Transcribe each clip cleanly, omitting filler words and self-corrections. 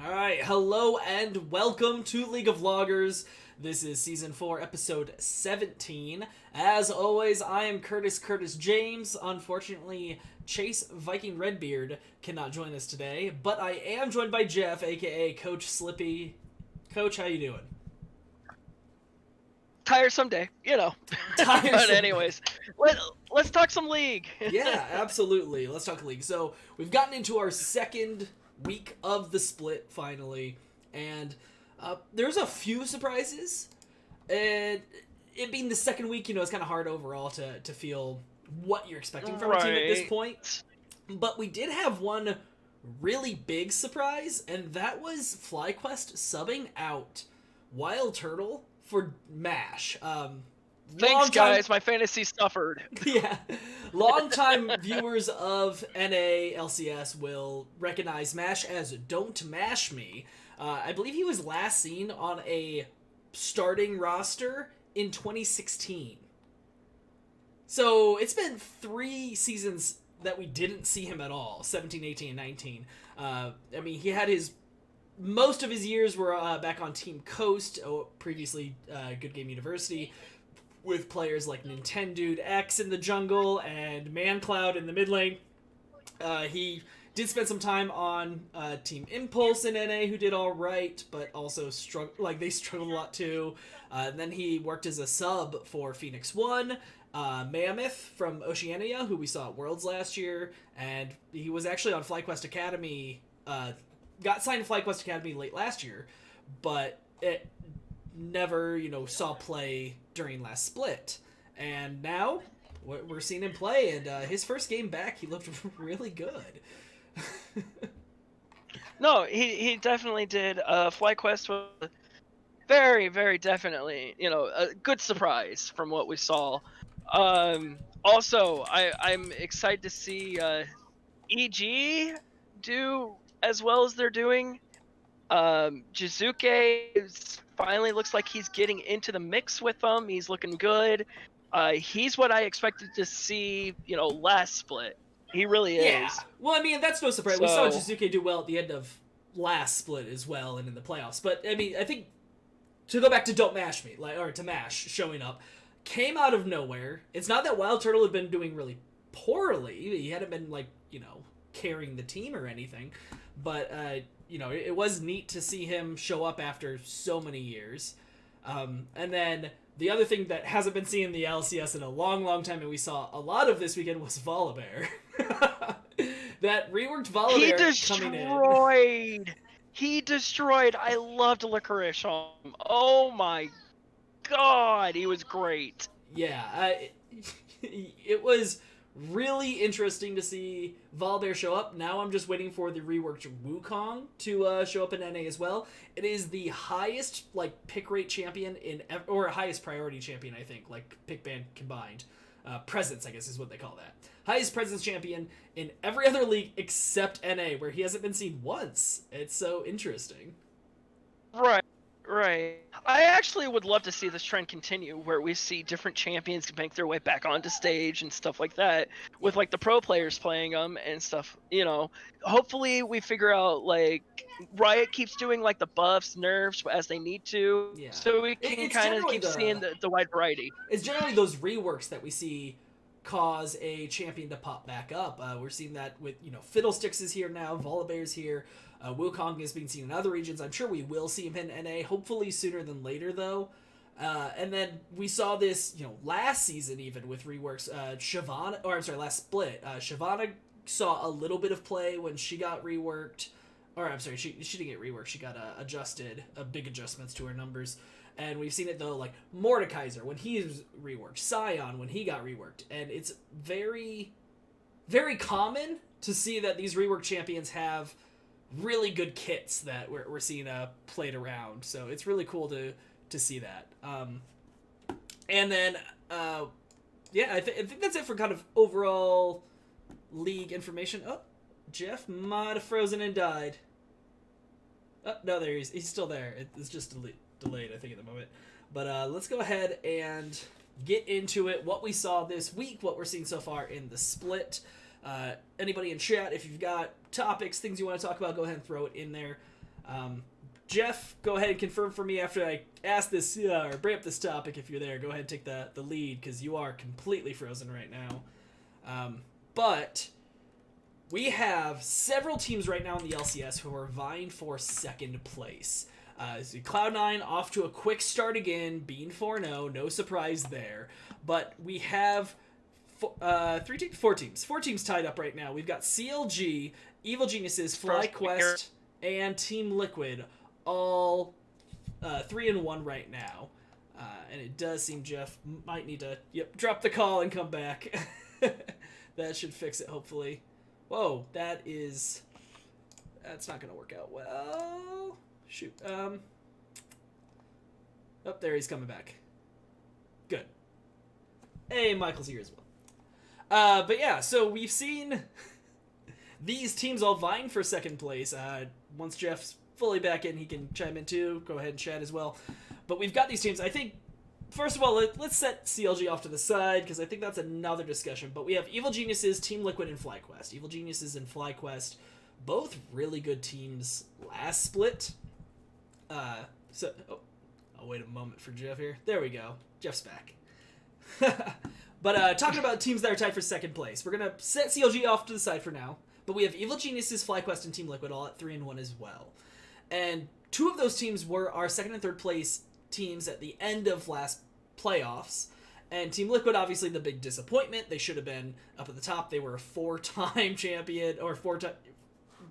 Alright, hello and welcome to League of Vloggers. This is Season 4, Episode 17. As always, I am Curtis James. Unfortunately, Chase Viking Redbeard cannot join us today, but I am joined by Jeff, aka Coach Slippy. Coach, how you doing? Tiresome day, you know. Tiresome. But anyways, let's talk some League. Yeah, absolutely. Let's talk League. So, we've gotten into our second week of the split, finally, and there's a few surprises, and it being the second week, it's kind of hard overall to feel what you're expecting from a team at this point, but we did have one really big surprise, and that was FlyQuest subbing out Wild Turtle for MASH. Thanks, guys. My fantasy suffered. Yeah. Longtime viewers of NA LCS will recognize MASH as Don't Mash Me. I believe he was last seen on a starting roster in 2016. So it's been 3 seasons that we didn't see him at all, 17, 18, and 19. He had most of his years were back on Team Coast, previously Good Game University, with players like Nintendude X in the jungle and ManCloud in the mid lane. He did spend some time on Team Impulse in NA, who did all right, but also they struggled a lot too. And then he worked as a sub for Phoenix One, Mammoth from Oceania, who we saw at Worlds last year, and he was actually on FlyQuest Academy. Got signed to FlyQuest Academy late last year, but it never, saw play during last split. And now we're seeing him play, and his first game back, he looked really good. No, he definitely did. FlyQuest was very, very definitely, a good surprise from what we saw. Also, I'm excited to see EG do as well as they're doing. Jizuke finally looks like he's getting into the mix with them. He's looking good. He's what I expected to see, last split. He really Yeah. is. Well, that's no surprise. We saw Jizuke do well at the end of last split as well and in the playoffs. But, I think, to go back to Don't Mash Me, or to MASH showing up, came out of nowhere. It's not that Wild Turtle had been doing really poorly. He hadn't been, carrying the team or anything. But, it was neat to see him show up after so many years. And then the other thing that hasn't been seen in the LCS in a long, long time, and we saw a lot of this weekend, was Volibear. That reworked Volibear coming in. He destroyed. I loved Licorice on him. Oh my god, he was great. Yeah, it was really interesting to see Volibear show up. Now I'm just waiting for the reworked Wukong to show up in NA as well. It is the highest pick rate champion or highest priority champion, I think, pick ban combined. Presence, I guess, is what they call that. Highest presence champion in every other league except NA, where he hasn't been seen once. It's so interesting. Right. I actually would love to see this trend continue, where we see different champions make their way back onto stage and stuff like that, with the pro players playing them and stuff. Hopefully we figure out Riot keeps doing the buffs, nerfs as they need to, so we can kind of keep seeing the wide variety. It's generally those reworks that we see cause a champion to pop back up. We're seeing that with Fiddlesticks is here now, Volibear's here. Wukong is being seen in other regions. I'm sure we will see him in NA, hopefully sooner than later, though. And then we saw this, last season even with reworks. Last split. Shyvana saw a little bit of play when she got reworked. She didn't get reworked. She got adjusted, big adjustments to her numbers. And we've seen it, though, Mordekaiser when he was reworked, Sion when he got reworked. And it's very, very common to see that these reworked champions have really good kits that we're seeing played around. So it's really cool to see that. And then, I think that's it for kind of overall league information. Oh, Jeff might have frozen and died. Oh, no, there he is. He's still there. It's just delayed, I think, at the moment. But let's go ahead and get into it. What we saw this week, what we're seeing so far in the split. Anybody in chat, if you've got topics, things you want to talk about, go ahead and throw it in there. Jeff, go ahead and confirm for me after I ask this or bring up this topic. If you're there, go ahead and take the lead because you are completely frozen right now. But we have several teams right now in the LCS who are vying for second place. So Cloud9 off to a quick start again, being 4-0, no surprise there. But we have four teams tied up right now. We've got CLG, Evil Geniuses, FlyQuest, and Team Liquid, all 3-1 right now. And it does seem Jeff might need to drop the call and come back. That should fix it, hopefully. Whoa, that's not going to work out well. Shoot. Oh, there he's coming back. Good. Hey, Michael's here as well. But yeah, so we've seen these teams all vying for second place. Once Jeff's fully back in, he can chime in too. Go ahead and chat as well. But we've got these teams. I think, first of all, let's set CLG off to the side because I think that's another discussion. But we have Evil Geniuses, Team Liquid, and FlyQuest. Evil Geniuses and FlyQuest, both really good teams last split. I'll wait a moment for Jeff here. There we go. Jeff's back. But talking about teams that are tied for second place, we're going to set CLG off to the side for now. But we have Evil Geniuses, FlyQuest, and Team Liquid all at 3-1 as well. And two of those teams were our second and third place teams at the end of last playoffs. And Team Liquid, obviously the big disappointment. They should have been up at the top. They were a 4-time champion, or 4-time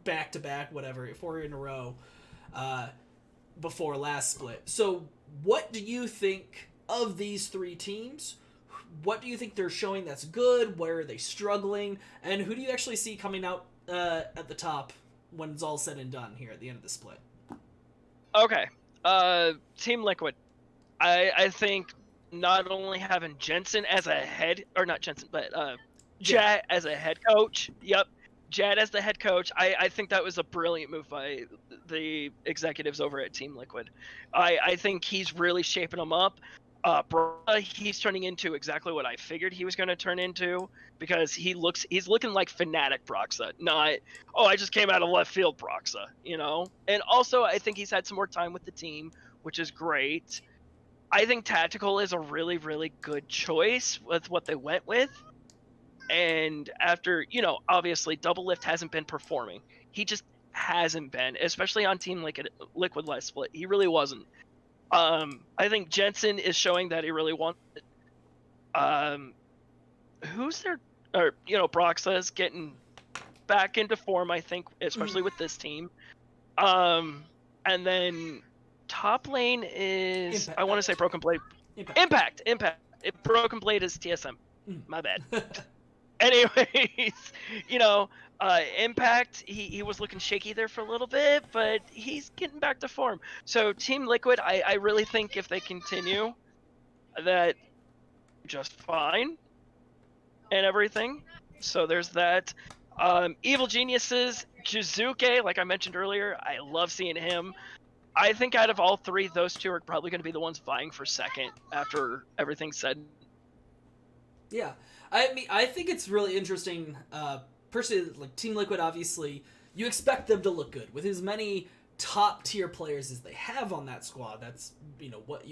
back-to-back, whatever, 4 in a row before last split. So what do you think of these three teams? What do you think they're showing that's good? Where are they struggling? And who do you actually see coming out at the top when it's all said and done here at the end of the split? Okay. Team Liquid. I think not only having Jensen as a head, or not Jensen, but Jad as a head coach. Yep. Jad as the head coach. I think that was a brilliant move by the executives over at Team Liquid. I think he's really shaping them up. He's turning into exactly what I figured he was going to turn into, because he's looking like Fnatic Broxa, not, oh, I just came out of left field Broxa, you know? And also, I think he's had some more time with the team, which is great. I think Tactical is a really, really good choice with what they went with. And after, obviously Doublelift hasn't been performing. He just hasn't been, especially on Team Liquid last split. He really wasn't. I think Jensen is showing that he really wants it. Who's there? Or, Broxa is getting back into form, I think, especially with this team. And then top lane is, Impact. I want to say Broken Blade. Impact. Broken Blade is TSM. My bad. Anyways, Impact, he was looking shaky there for a little bit, but he's getting back to form. So Team Liquid, I really think if they continue, that just fine and everything. So there's that. Evil Geniuses, Jizuke, like I mentioned earlier, I love seeing him. I think out of all three, those two are probably going to be the ones vying for second after everything's said. Yeah. I think it's really interesting. Personally, like Team Liquid, obviously, you expect them to look good with as many top tier players as they have on that squad. That's what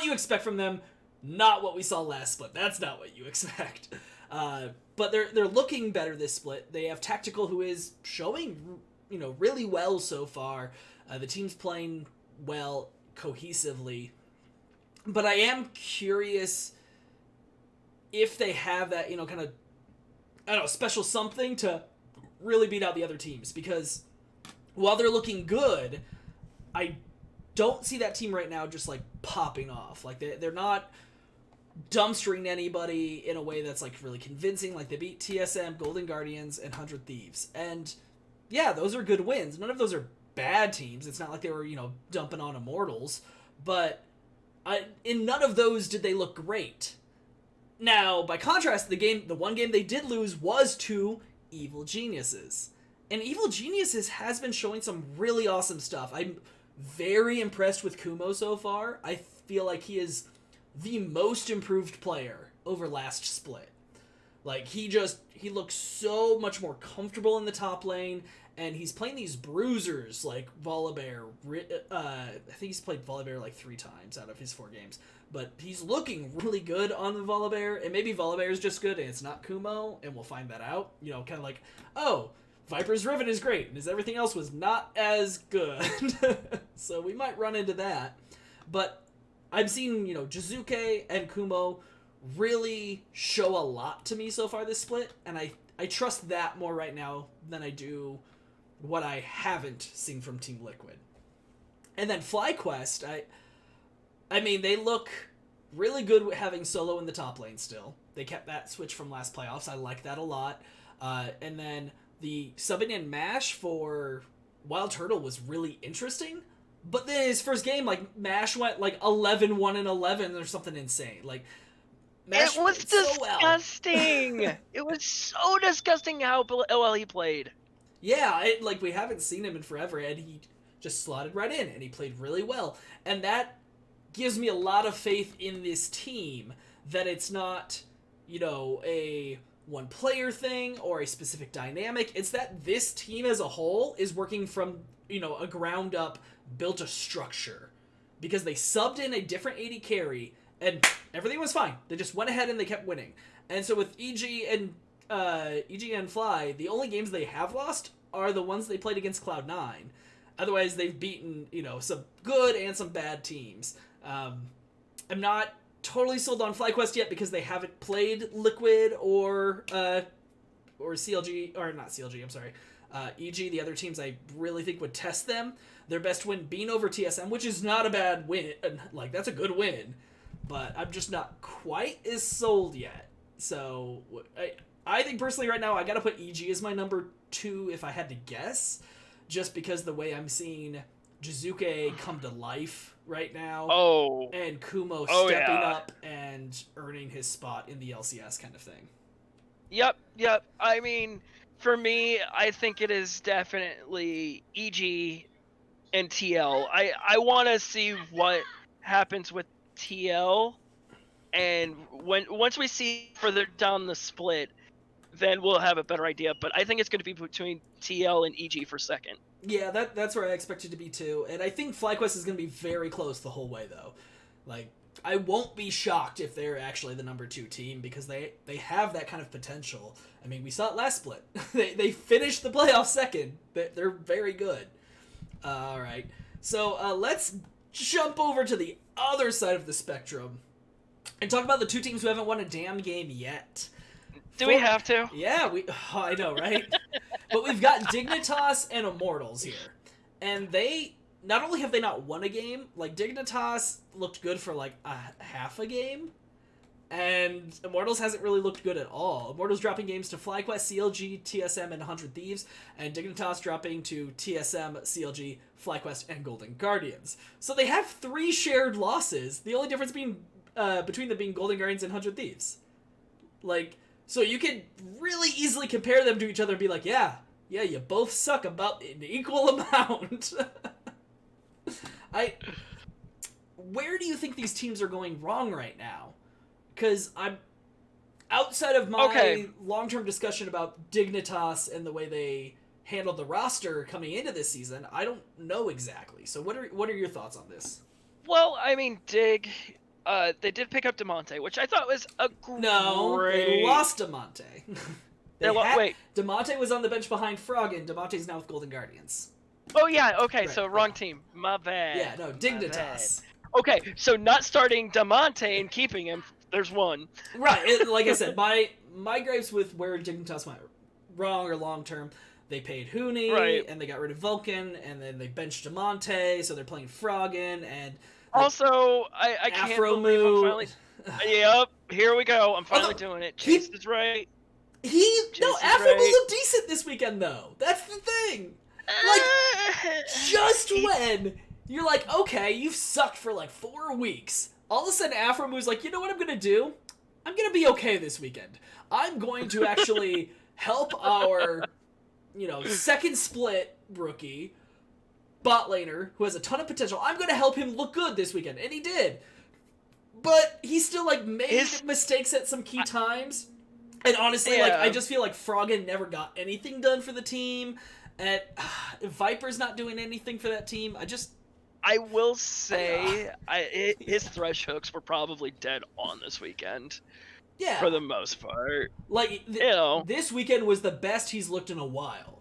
you expect from them. Not what we saw last split. That's not what you expect. But they're looking better this split. They have Tactical, who is showing really well so far. The team's playing well cohesively. But I am curious if they have that, kind of, I don't know, special something to really beat out the other teams. Because while they're looking good, I don't see that team right now just, like, popping off. Like, they're not dumpstering anybody in a way that's, like, really convincing. Like, they beat TSM, Golden Guardians, and 100 Thieves. And, yeah, those are good wins. None of those are bad teams. It's not like they were, dumping on Immortals. But in none of those did they look great. Now, by contrast, the one game they did lose was to Evil Geniuses. And Evil Geniuses has been showing some really awesome stuff. I'm very impressed with Kumo so far. I feel like he is the most improved player over last split. Like, he looks so much more comfortable in the top lane, and he's playing these bruisers like Volibear. I think he's played Volibear like 3 times out of his 4 games, but he's looking really good on the Volibear, and maybe Volibear is just good and it's not Kumo, and we'll find that out. You know, kind of like, oh, Viper's Riven is great, and everything else was not as good. So we might run into that. But I've seen, you know, Jizuke and Kumo really show a lot to me so far this split, and I trust that more right now than I do what I haven't seen from Team Liquid. And then FlyQuest, I mean, they look really good with having Solo in the top lane still. They kept that switch from last playoffs. I like that a lot. And then the subbing in MASH for Wild Turtle was really interesting. But then his first game, like, MASH went like 11-1-11 or something insane. Like, MASH it was so well. disgusting. It was so disgusting how well he played. Yeah, like, we haven't seen him in forever, and he just slotted right in, and he played really well. And that gives me a lot of faith in this team, that it's not, you know, a one-player thing or a specific dynamic. It's that this team as a whole is working from, you know, a ground-up, built a structure. Because they subbed in a different AD carry, and everything was fine. They just went ahead and they kept winning. And so with EG and Fly, the only games they have lost are the ones they played against Cloud9. Otherwise, they've beaten, you know, some good and some bad teams. I'm not totally sold on FlyQuest yet because they haven't played Liquid or CLG, or not CLG, I'm sorry, EG, the other teams I really think would test them. Their best win being over TSM, which is not a bad win. Like, that's a good win. But I'm just not quite as sold yet. So, I think personally right now, I gotta put EG as my number 2 if I had to guess. Just because the way I'm seeing Jizuke come to life right now. Oh. And Kumo Oh, stepping yeah. up and earning his spot in the LCS kind of thing. Yep. I mean, for me, I think it is definitely EG and TL. I want to see what happens with TL, and once we see further down the split, then we'll have a better idea. But I think it's going to be between TL and EG for second. Yeah, that's where I expect it to be too. And I think FlyQuest is going to be very close the whole way, though. Like, I won't be shocked if they're actually the number 2 team, because they have that kind of potential. I mean, we saw it last split. they finished the playoff second. They're very good. All right. So let's jump over to the other side of the spectrum and talk about the 2 teams who haven't won a damn game yet. Do we have to? Yeah, I know, right? But we've got Dignitas and Immortals here. And they, not only have they not won a game, like, Dignitas looked good for, like, half a game, and Immortals hasn't really looked good at all. Immortals dropping games to FlyQuest, CLG, TSM, and 100 Thieves, and Dignitas dropping to TSM, CLG, FlyQuest, and Golden Guardians. So they have 3 shared losses, the only difference being between them being Golden Guardians and 100 Thieves. Like, so you can really easily compare them to each other and be like, yeah, you both suck about an equal amount. Where do you think these teams are going wrong right now? Because I'm outside of my long-term discussion about Dignitas and the way they handled the roster coming into this season, I don't know exactly. So what are your thoughts on this? Well, I mean, Dig, they did pick up DeMonte, which I thought was a great... No, they lost DeMonte. Wait. DeMonte was on the bench behind Frog, and DeMonte's now with Golden Guardians. Oh, yeah, okay, Right, so wrong team. My bad. Yeah, no, Dignitas. Okay, so not starting DeMonte and keeping him, there's one. Right, like I said, my gripes with where Dignitas went wrong or long term, they paid Huni, right, and they got rid of Vulcan, and then they benched DeMonte, so they're playing Froggen, and... Also, I can't believe I'm finally... Yep, here we go. I'm finally doing it. Chase is right. Afro will look decent this weekend, though. That's the thing. Like, just when you're like, okay, you've sucked for like 4 weeks, all of a sudden Afromu's like, you know what I'm gonna do? I'm gonna be okay this weekend. I'm going to actually help our, second split rookie, bot laner, who has a ton of potential. I'm gonna help him look good this weekend, and he did. But he still, made mistakes at some key times. And honestly, I just feel like Froggen never got anything done for the team. And Viper's not doing anything for that team. I will say, his thresh hooks were probably dead on this weekend yeah, for the most part. like You know. this weekend was the best he's looked in a while.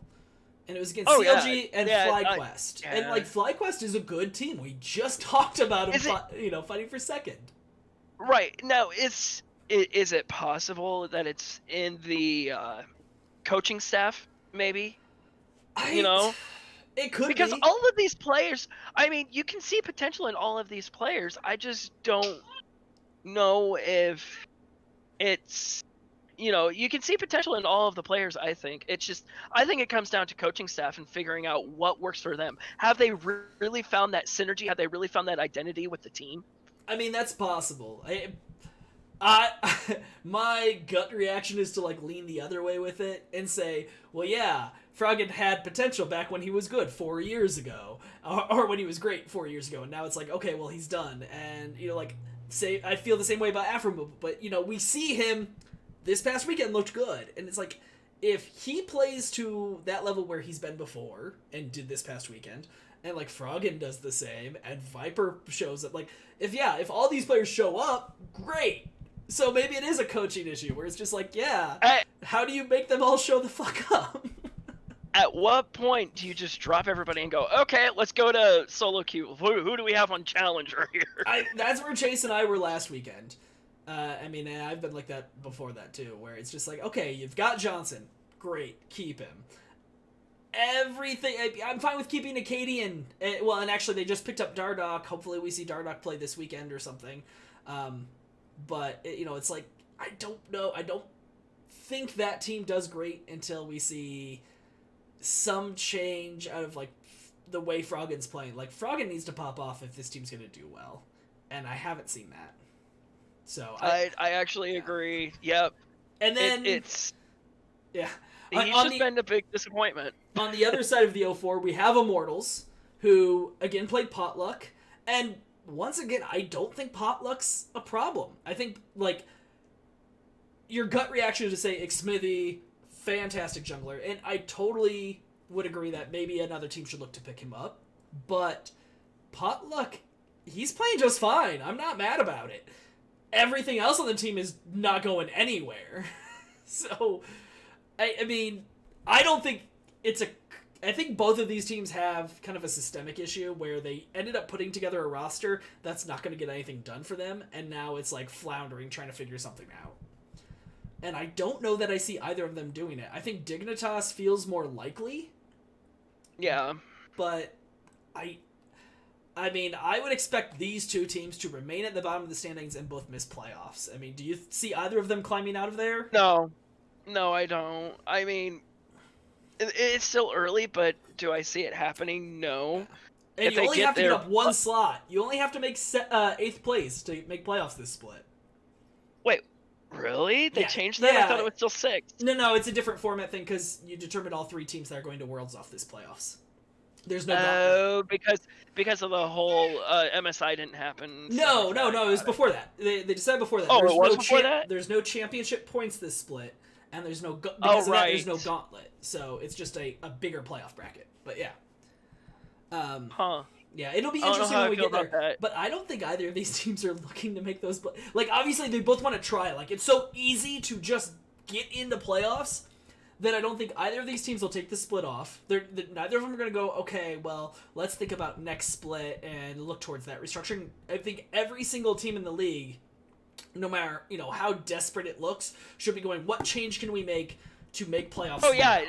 And it was against Oh yeah, CLG and yeah, FlyQuest. And yeah. like FlyQuest is a good team. We just talked about him, Is it fighting for second. right now? Is it possible that it's in the coaching staff? Maybe, you I know, It could because be. all of these players. I mean, you can see potential in all of these players. I just don't know if it's you can see potential in all of the players. I think it comes down to coaching staff and figuring out what works for them. Have they really found that synergy? Have they really found that identity with the team? I mean, that's possible. I my gut reaction is to like lean the other way with it and say, well, yeah, Froggen had potential back when he was good 4 years ago, or when he was great 4 years ago, and now it's like, okay, well, he's done, and like say I feel the same way about Afro, but we see him this past weekend looked good, and it's like if he plays to that level where he's been before and did this past weekend, and like Froggen does the same, and Viper shows up, like if all these players show up, great. So maybe it is a coaching issue where it's just like, yeah, how do you make them all show the fuck up? At what point do you just drop everybody and go, okay, let's go to solo queue? Who do we have on challenger here? That's where Chase and I were last weekend. I mean, and I've been like that before that too, where it's just like, okay, you've got Johnson, great, keep him. Everything, I'm fine with keeping Acadian. Well, and actually they just picked up Dardoch. Hopefully we see Dardoch play this weekend or something. But it's like I don't know. I don't think that team does great until we see some change out of like the way Froggen's playing. Like Froggen needs to pop off if this team's gonna do well, and I haven't seen that. So I actually agree. Yep. And then it's yeah. He's just been a big disappointment. On the other side of the 0-4, we have Immortals, who again played Potluck, and once again, I don't think Potluck's a problem. I think, like, your gut reaction is to say Xmithy, fantastic jungler, and I totally would agree that maybe another team should look to pick him up, but Potluck, he's playing just fine. I'm not mad about it. Everything else on the team is not going anywhere. So, I mean, I don't think I think both of these teams have kind of a systemic issue where they ended up putting together a roster that's not going to get anything done for them, and now it's like floundering, trying to figure something out. And I don't know that I see either of them doing it. I think Dignitas feels more likely. Yeah. But I mean, I would expect these two teams to remain at the bottom of the standings and both miss playoffs. I mean, do you see either of them climbing out of there? No, I don't. I mean, it's still early, but do I see it happening? No. And if you only have to get up one slot. You only have to make 8th place to make playoffs this split. Wait, really? They changed that? I thought it was still 6. No, it's a different format thing because you determine all 3 teams that are going to Worlds off this playoffs. There's no gauntlet. because of the whole MSI didn't happen. No, it was before that. They decided before that. Oh, it was before that? There's no championship points this split, and there's no there's no gauntlet. So it's just a bigger playoff bracket. But yeah. Yeah, it'll be interesting when we get there. That. But I don't think either of these teams are looking to make those. Like, obviously, they both want to try. Like, it's so easy to just get into playoffs that I don't think either of these teams will take the split off. Neither of them are going to go, okay, well, let's think about next split and look towards that restructuring. I think every single team in the league, no matter how desperate it looks, should be going, what change can we make to make playoffs? Oh yeah,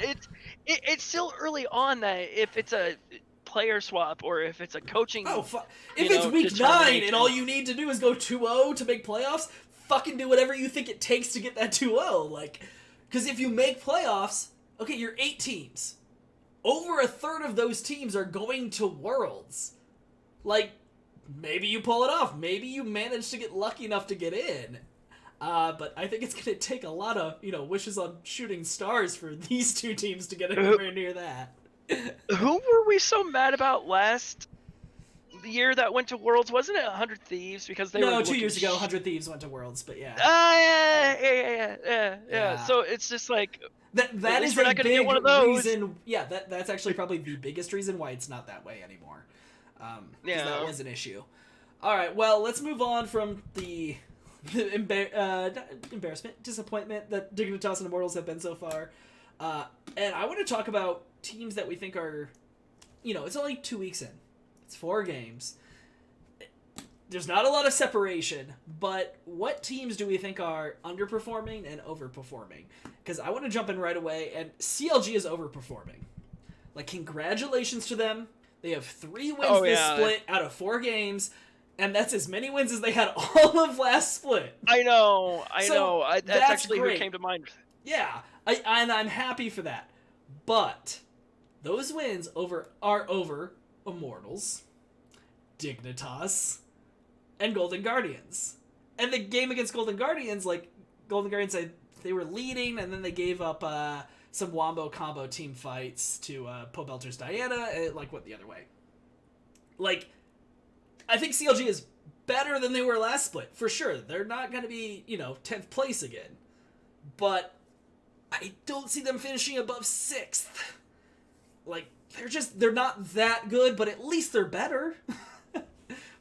it's still early on that if it's a player swap or if it's a coaching. If it's week 9 and all you need to do is go 2-0 to make playoffs, fucking do whatever you think it takes to get that 2-0. Like, because if you make playoffs, okay, you're 8 teams. Over a third of those teams are going to Worlds. Like, maybe you pull it off. Maybe you manage to get lucky enough to get in. But I think it's going to take a lot of, wishes on shooting stars for these 2 teams to get anywhere near that. Who were we so mad about last the year that went to Worlds, wasn't it 100 Thieves? Because they were No, 2 looking years ago, 100 Thieves went to Worlds, but yeah. Yeah. Yeah. So it's just like, at That least is we're a not going to get big one of those. reason. Yeah, that's actually probably the biggest reason why it's not that way anymore. Because that Yeah. was an issue. All right, well, let's move on from the embarrassment, disappointment that Dignitas and Immortals have been so far. And I want to talk about teams that we think are, it's only 2 weeks in. It's 4 games. There's not a lot of separation, but what teams do we think are underperforming and overperforming? Because I want to jump in right away, and CLG is overperforming. Like, congratulations to them. They have 3 wins this split out of 4 games, and that's as many wins as they had all of last split. I know. That's actually great. who came to mind. Yeah, and I'm happy for that. But those wins are over Immortals, Dignitas, and Golden Guardians. And the game against Golden Guardians, like, Golden Guardians, they were leading, and then they gave up some Wombo combo team fights to Pobelter's Diana, and it, like, went the other way. Like, I think CLG is better than they were last split, for sure. They're not going to be, 10th place again. But I don't see them finishing above 6th. Like, they're not that good, but at least they're better.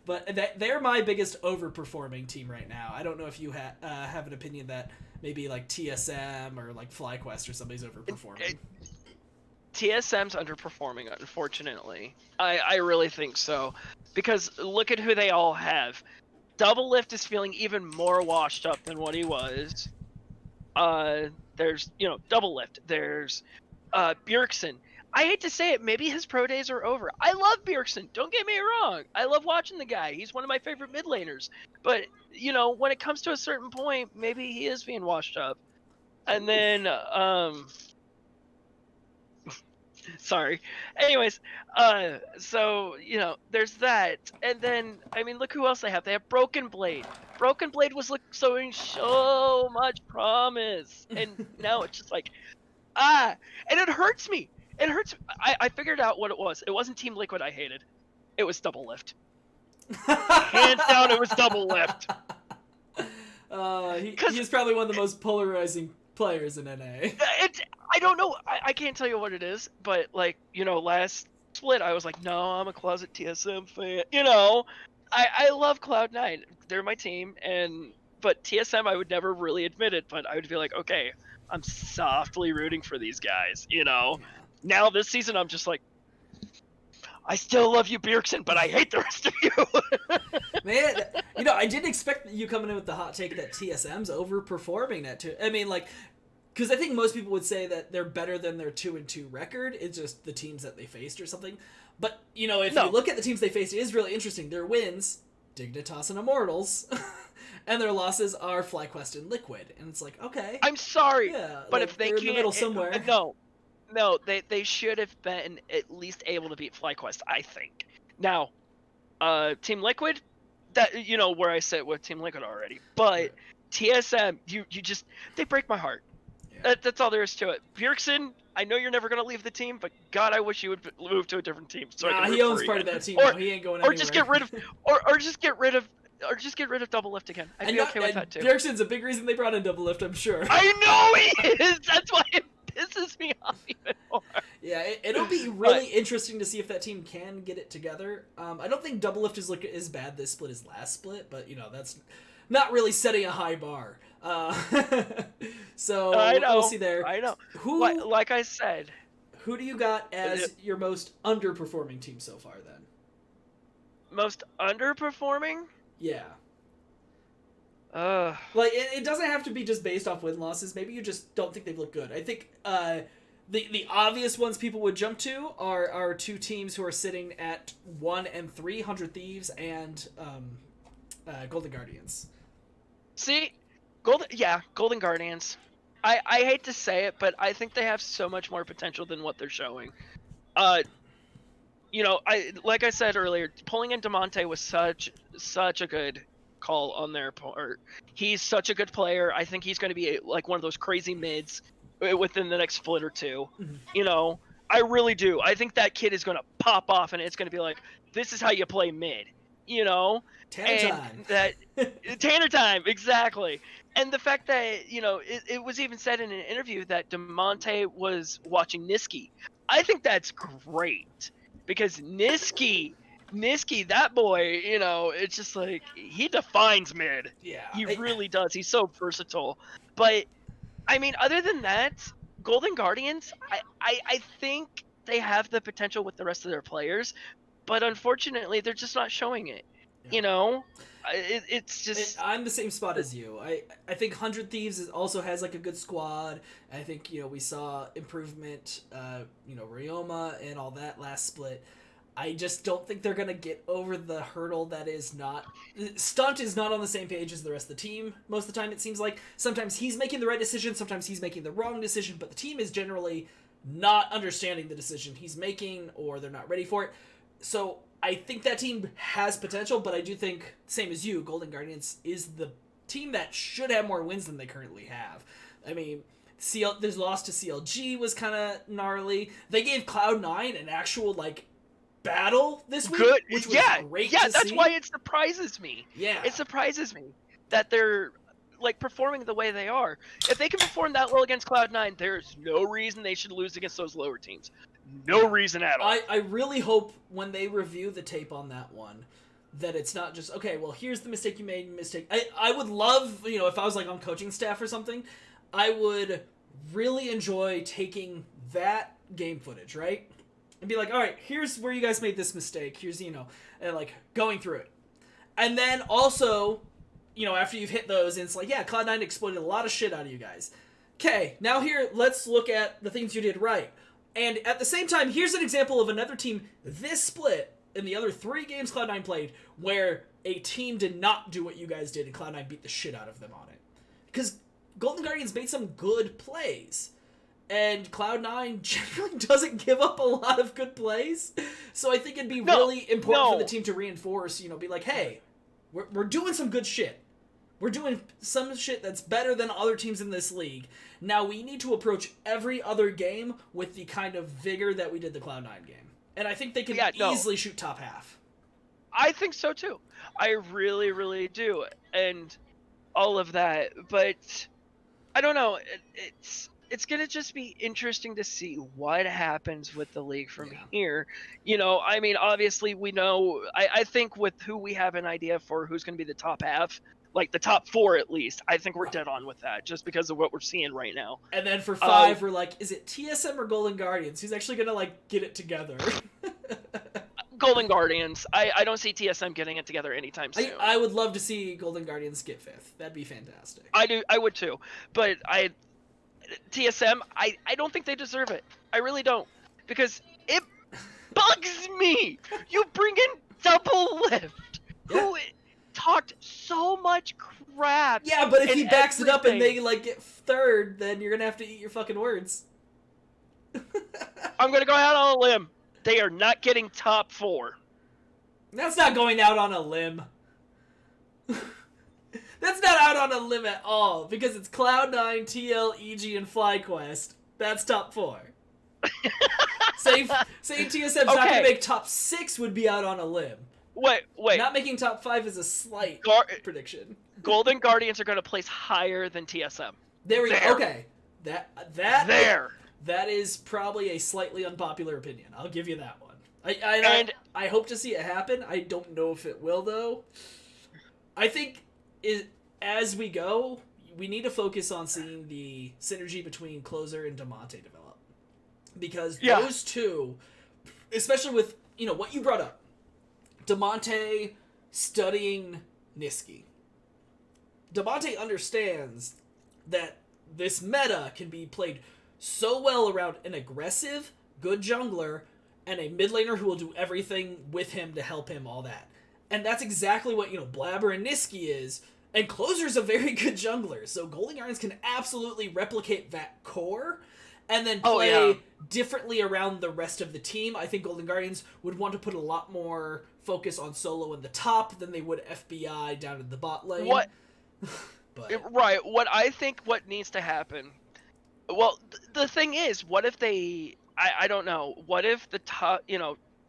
But they're my biggest overperforming team right now. I don't know if you have an opinion that maybe like TSM or like FlyQuest or somebody's overperforming. TSM's underperforming, unfortunately. I really think so. Because look at who they all have. Double Lift is feeling even more washed up than what he was. There's, Double Lift. There's Bjergsen. I hate to say it, maybe his pro days are over. I love Bjergsen, don't get me wrong. I love watching the guy. He's one of my favorite mid laners. But, when it comes to a certain point, maybe he is being washed up. And then, sorry. Anyways, so, there's that. And then, I mean, look who else they have. They have Broken Blade. Broken Blade was showing so much promise. And now it's just like, and it hurts me. It hurts. I figured out what it was. It wasn't Team Liquid I hated. It was Double Lift. Hands down, it was Double Lift. He's probably one of the most polarizing players in NA. I don't know. I can't tell you what it is, but last split I was like, no, I'm a closet TSM fan. I love Cloud9. They're my team, but TSM I would never really admit it, but I would be like, okay, I'm softly rooting for these guys. Yeah. Now this season I'm just like, I still love you, Bjergsen, but I hate the rest of you. Man, I didn't expect you coming in with the hot take that TSM's overperforming that too. I mean, like, because I think most people would say that they're better than their 2-2 record. It's just the teams that they faced or something. But, if you look at the teams they faced, it is really interesting. Their wins, Dignitas and Immortals, and their losses are FlyQuest and Liquid. And it's like, okay. I'm sorry, yeah, but like, if they can't, in the middle somewhere. No, they should have been at least able to beat FlyQuest, I think. Now, Team Liquid, that where I sit with Team Liquid already. But TSM, you just, they break my heart. Yeah. That's all there is to it. Bjergsen, I know you're never gonna leave the team, but God, I wish you would move to a different team. So he owns part of that team. He ain't going anywhere. Or just get rid of, or just get rid of Double Lift again. I'd be okay with that too. Bjergsen's a big reason they brought in Double Lift, I'm sure. I know he is. That's why it pisses me off even more. Yeah, it'll be really interesting to see if that team can get it together. I don't think Double Lift is as bad this split as last split, but that's not really setting a high bar. So we'll see there. I know. Like I said, who do you got as your most underperforming team so far then? Most underperforming? Yeah. Like, it doesn't have to be just based off win-losses. Maybe you just don't think they've looked good. I think the obvious ones people would jump to are 2 teams who are sitting at 1 and 3, 100 Thieves and Golden Guardians. See, Golden Guardians. I hate to say it, but I think they have so much more potential than what they're showing. Like I said earlier, pulling in Demonte was such a good call on their part. He's such a good player. I think he's going to be like one of those crazy mids within the next split or two. Mm-hmm. I really do. I think that kid is going to pop off, and it's going to be like, this is how you play mid, you know? Tanner And time. that Tanner time, exactly. And the fact that, it was even said in an interview that DeMonte was watching Niski. I think that's great because Niski, that boy, it's just like he defines mid. Yeah. He really does. He's so versatile. But I mean, other than that, Golden Guardians, I think they have the potential with the rest of their players, but unfortunately, they're just not showing it. Yeah. You know, it's just. I'm the same spot as you. I think 100 Thieves also has like a good squad. I think we saw improvement. Ryoma and all that last split. I just don't think they're gonna get over the hurdle that is not. Stunt is not on the same page as the rest of the team most of the time. It seems like sometimes he's making the right decision, sometimes he's making the wrong decision, but the team is generally not understanding the decision he's making, or they're not ready for it. So I think that team has potential, but I do think, same as you, Golden Guardians is the team that should have more wins than they currently have. I mean, this loss to CLG was kind of gnarly. They gave Cloud9 an actual battle this week, Good. which was great to that's see. why it surprises me. Yeah. It surprises me that they're performing the way they are. If they can perform that well against Cloud9, there's no reason they should lose against those lower teams. No reason at all. I really hope when they review the tape on that one that it's not just, okay, well, here's the mistake you made, I would love, if I was on coaching staff or something, I would really enjoy taking that game footage, right? And be like, all right, here's where you guys made this mistake. Here's, and going through it. And then also, after you've hit those, and it's like, yeah, Cloud9 exploited a lot of shit out of you guys. Okay, now here, let's look at the things you did right. And at the same time, here's an example of another team this split in the other 3 games Cloud9 played where a team did not do what you guys did and Cloud9 beat the shit out of them on it. Because Golden Guardians made some good plays. And Cloud9 generally doesn't give up a lot of good plays. So I think it'd be really important for the team to reinforce, be like, hey, we're doing some good shit. We're doing some shit that's better than other teams in this league. Now we need to approach every other game with the kind of vigor that we did the Cloud9 game. And I think they can easily shoot top half. I think so too. I really, really do. And all of that. But I don't know. It's going to just be interesting to see what happens with the league from here. I mean, obviously we know, I think with who we have an idea for who's going to be the top half, the top 4 at least, I think we're dead on with that just because of what we're seeing right now. And then for 5, we're like, is it TSM or Golden Guardians? Who's actually going to get it together? Golden Guardians. I don't see TSM getting it together anytime soon. I would love to see Golden Guardians get 5th. That'd be fantastic. I would too. But TSM, I don't think they deserve it. I really don't. Because it bugs me. You bring in Double Lift, who talked so much crap. Yeah, but if he backs it up and they get 3rd, then you're going to have to eat your fucking words. I'm going to go out on a limb. They are not getting top 4. That's not going out on a limb. That's not out on a limb at all, because it's Cloud9, TL, EG, and FlyQuest. That's top 4. Saying TSM's not going to make top 6 would be out on a limb. Wait. Not making top 5 is a slight prediction. Golden Guardians are going to place higher than TSM. There we go. Okay. There. That is probably a slightly unpopular opinion. I'll give you that one. I hope to see it happen. I don't know if it will, though. I think as we go, we need to focus on seeing the synergy between Closer and DeMonte develop. Because those two, especially with, what you brought up, DeMonte studying Niski. DeMonte understands that this meta can be played so well around an aggressive, good jungler, and a mid laner who will do everything with him to help him, all that. And that's exactly what, Blabber and Niski is. And Closer's a very good jungler, so Golden Guardians can absolutely replicate that core and then play differently around the rest of the team. I think Golden Guardians would want to put a lot more focus on solo in the top than they would FBI down in the bot lane. Right. What I think what needs to happen... Well, the thing is, what if they I don't know. What if the top,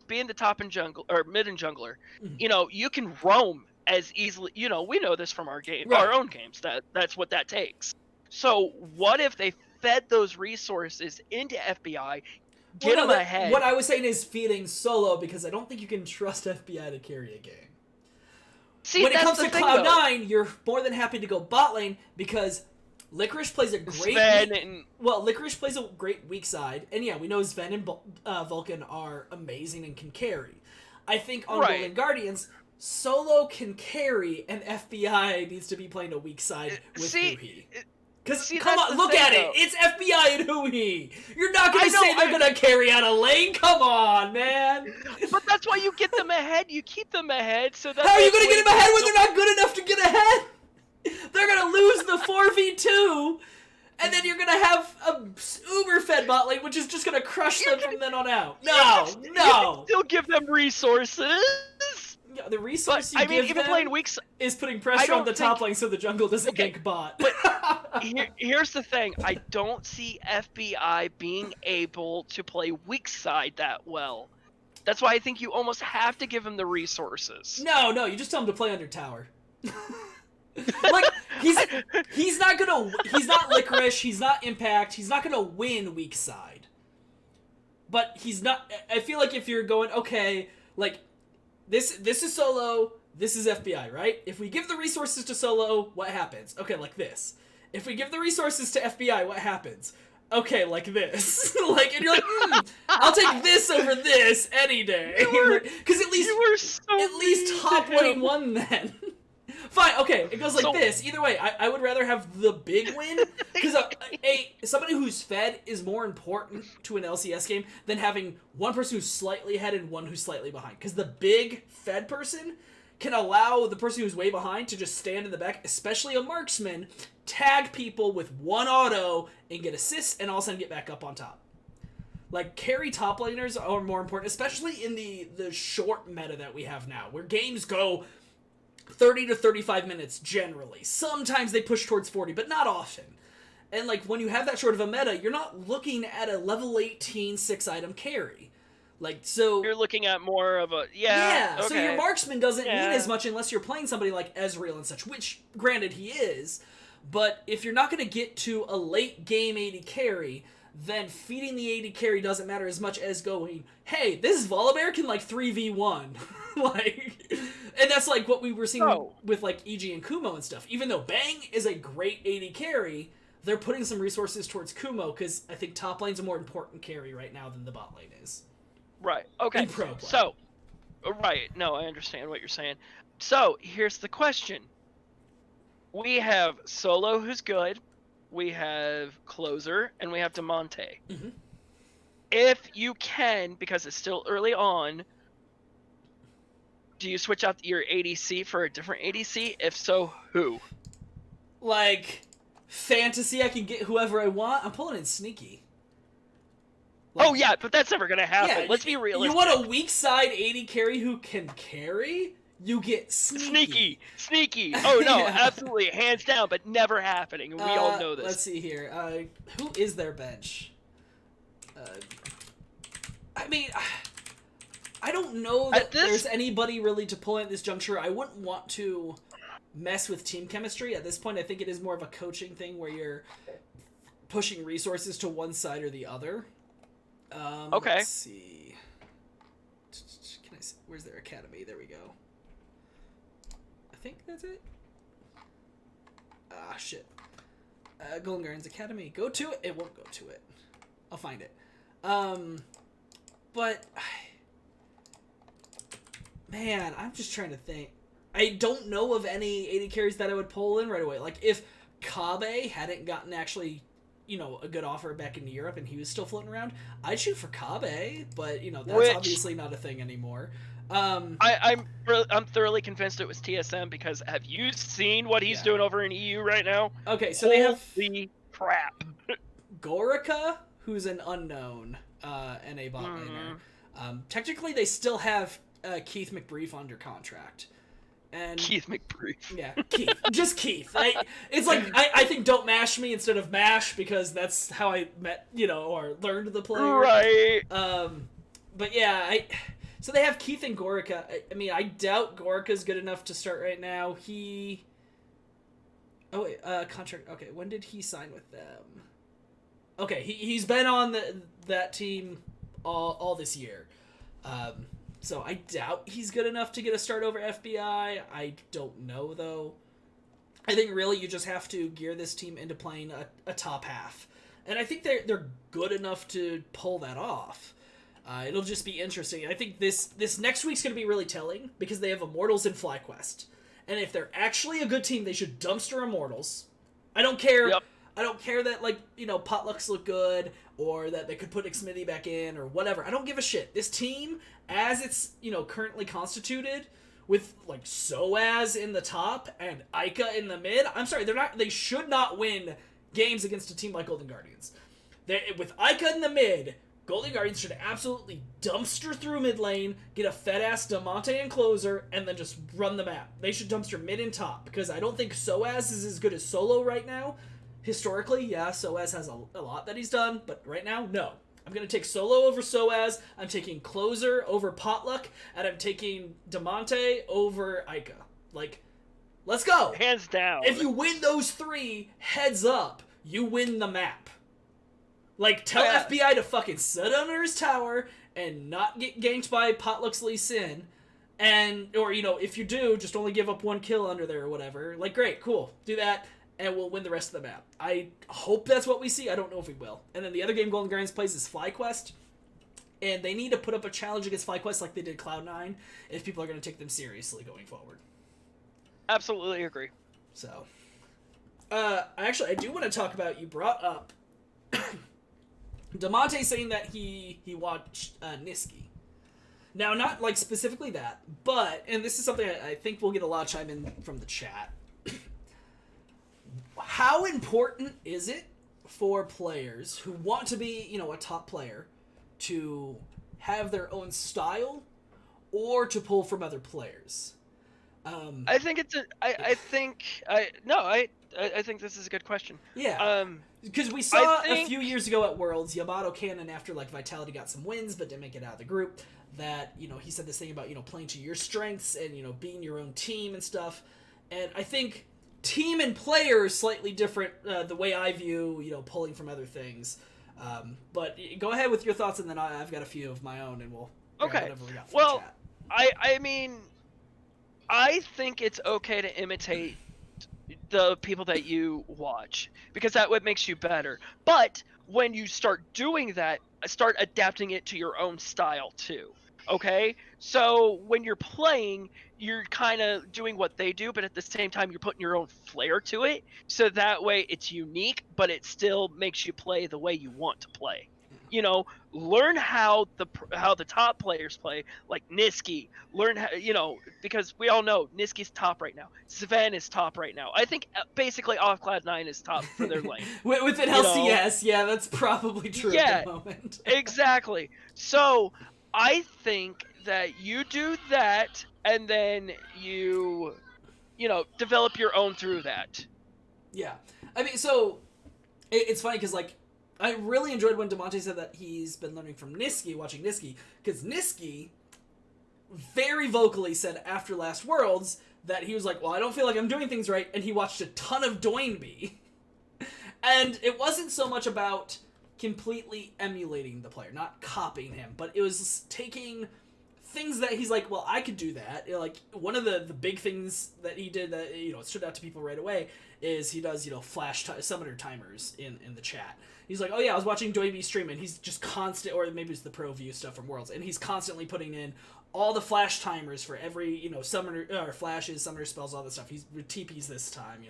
being the top and jungle or mid and jungler, Mhm. you can roam as easily. We know this from our Right. own games. That's what that takes. So what if they fed those resources into FBI, Well, get no, them ahead? what I was saying is feeding solo because I don't think you can trust FBI to carry a game. See, When it that's comes the to thing though. Cloud9, you're more than happy to go bot lane because Licorice plays a great Sven and Licorice plays a great weak side, and yeah, we know Sven and Vulcan are amazing and can carry. I think on right. Golden Guardians, solo can carry, and FBI needs to be playing a weak side with See, Huhi. Because, see, come that's on, the look thing, at though. it! It's FBI and Huhi! You're not gonna I know, say they're gonna carry out a lane? Come on, man! But that's why you get them ahead. You keep them ahead so that How are you those gonna get lanes them ahead when don't- they're not good enough to get ahead? They're gonna lose the 4v2, and then you're gonna have a uber-fed bot lane, which is just gonna crush them from then on out. No! You can still give them resources. Yeah, the resource But, you I mean, give even them playing weeks. is putting I pressure on don't the top think- lane so the jungle doesn't Okay, gank bot. but here's the thing. I don't see FBI being able to play weak side that well. That's why I think you almost have to give them the resources. No, you just tell him to play under tower. Like, he's not Licorice, he's not Impact, he's not gonna win weak side. But he's not, I feel like if you're going, okay, like, this is solo, this is FBI, right? If we give the resources to solo, what happens? Okay, like this. If we give the resources to FBI, what happens? Okay, like this. Like, and you're like, I'll take this over this any day. Because at least top lane won then. Fine, okay, it goes like this. Either way, I would rather have the big win, because somebody who's fed is more important to an LCS game than having one person who's slightly ahead and one who's slightly behind. Because the big fed person can allow the person who's way behind to just stand in the back, especially a marksman, tag people with one auto, and get assists, and all of a sudden get back up on top. Like, carry top laners are more important, especially in the short meta that we have now, where games go 30 to 35 minutes generally. Sometimes they push towards 40, but not often. And like when you have that short of a meta, you're not looking at a level 18 6-item carry. Like, so you're looking at more of a okay. Okay. So your marksman doesn't mean as much unless you're playing somebody like Ezreal and such, which granted he is, but if you're not going to get to a late game 80 carry, then feeding the 80 carry doesn't matter as much as going, hey, this Volibear can like 3v1. Like, and that's like what we were seeing with like EG and Kumo and stuff. Even though Bang is a great 80 carry, they're putting some resources towards Kumo because I think top lane's a more important carry right now than the bot lane is. Right. Okay. In pro play. So, right. No, I understand what you're saying. So here's the question: we have Solo, who's good. We have Closer, and we have Demonte. Mm-hmm. If you can, because it's still early on, do you switch out your ADC for a different ADC? If so, who? Like, fantasy, I can get whoever I want. I'm pulling in Sneaky. Like, oh, yeah, but that's never going to happen. Yeah, Let's be realistic. You want a weak side 80 carry who can carry? You get Sneaky. Sneaky. Oh, no, Yeah. absolutely. Hands down, but never happening. And we all know this. Let's see here. Who is their bench? I mean, I don't know that there's anybody really to pull in at this juncture. I wouldn't want to mess with team chemistry. At this point, I think it is more of a coaching thing where you're pushing resources to one side or the other. Okay. Let's see. Can I see? Where's their academy? There we go. I think that's it. Ah, shit. Golden Guardians Academy. Go to it. It won't go to it. I'll find it. But man, I'm just trying to think. I don't know of any 80 carries that I would pull in right away. Like, if Kabe hadn't gotten actually, a good offer back into Europe and he was still floating around, I'd shoot for Kabe, but, that's obviously not a thing anymore. I'm thoroughly convinced it was TSM, because have you seen what he's doing over in EU right now? Okay, so they have the crap. Gorica, who's an unknown NA bot laner. Technically, they still have Keith McBrief under contract. And Keith McBrief. yeah, Keith. Just Keith. It's like, I think don't mash me instead of mash, because that's how I met, or learned the player. Right. But yeah, so they have Keith and Gorica. I mean, I doubt Gorica's good enough to start right now. Contract. Okay, when did he sign with them? Okay, he's been on that team all this year. So I doubt he's good enough to get a start over FBI. I don't know, though. I think really you just have to gear this team into playing a top half. And I think they're good enough to pull that off. It'll just be interesting. I think this next week's going to be really telling, because they have Immortals and FlyQuest. And if they're actually a good team, they should dumpster Immortals. I don't care. Yep. I don't care that, Potlucks look good, or that they could put Xmithy back in, or whatever. I don't give a shit. This team, as it's, currently constituted, with, Soaz in the top and Ica in the mid, I'm sorry, they should not win games against a team like Golden Guardians. With Ica in the mid, Golden Guardians should absolutely dumpster through mid lane, get a fed-ass Damonte and closer, and then just run the map. They should dumpster mid and top, because I don't think Soaz is as good as Solo right now. Historically, yeah, Soaz has a lot that he's done, but right now, no. I'm going to take Solo over Soaz, I'm taking Closer over Potluck, and I'm taking Damonte over Ica. Let's go! Hands down. If you win those three, heads up, you win the map. Tell FBI to fucking sit under his tower and not get ganked by Potluck's Lee Sin. Or, if you do, just only give up one kill under there or whatever. Great, cool. Do that, and we'll win the rest of the map. I hope that's what we see. I don't know if we will. And then the other game Golden Guardians plays is FlyQuest. And they need to put up a challenge against FlyQuest like they did Cloud9 if people are going to take them seriously going forward. Absolutely agree. So, I do want to talk about, you brought up Damonte saying that he watched Niski. Now, not specifically that, but, and this is something I think we'll get a lot of chime in from the chat. How important is it for players who want to be, a top player to have their own style or to pull from other players? I think I think this is a good question. Yeah. Because we saw a few years ago at Worlds, Yamato Cannon, after Vitality got some wins but didn't make it out of the group, that, he said this thing about, playing to your strengths and, being your own team and stuff. And I think team and player is slightly different, the way I view, pulling from other things. But go ahead with your thoughts, and then I've got a few of my own, and we'll grab whatever we got from the chat. I mean, I think it's okay to imitate the people that you watch, because that what makes you better. But when you start doing that, start adapting it to your own style too. Okay? So when you're playing, you're kind of doing what they do, but at the same time you're putting your own flair to it, so that way it's unique, but it still makes you play the way you want to play. Learn how the top players play, like Niski. Learn how, because we all know Niski's top right now. Sven is top right now. I think basically off Cloud9 is top for their lane. Within LCS, yeah, that's probably true at the moment. Exactly. So I think that you do that, and then you develop your own through that. Yeah. I mean, so it's funny because I really enjoyed when Damonte said that he's been learning from Niski, watching Niski, because Niski very vocally said after last Worlds that he was like, well, I don't feel like I'm doing things right, and he watched a ton of Doinby. And it wasn't so much about completely emulating the player, not copying him, but it was taking things that he's like, well, I could do that. One of the big things that he did that, stood out to people right away is he does, flash summoner timers in the chat. He's like, oh yeah, I was watching Doinby stream, and he's just constant, or maybe it's the pro view stuff from Worlds, and he's constantly putting in all the flash timers for every, summoner, or flashes, summoner spells, all this stuff. He's TPs this time,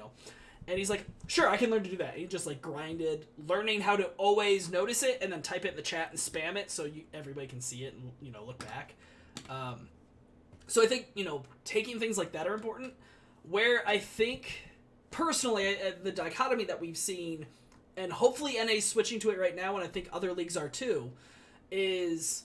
And he's like, sure, I can learn to do that. And he just grinded, learning how to always notice it and then type it in the chat and spam it so everybody can see it and, look back. So I think, taking things like that are important. Where I think, personally, the dichotomy that we've seen, and hopefully NA's switching to it right now, and I think other leagues are too, is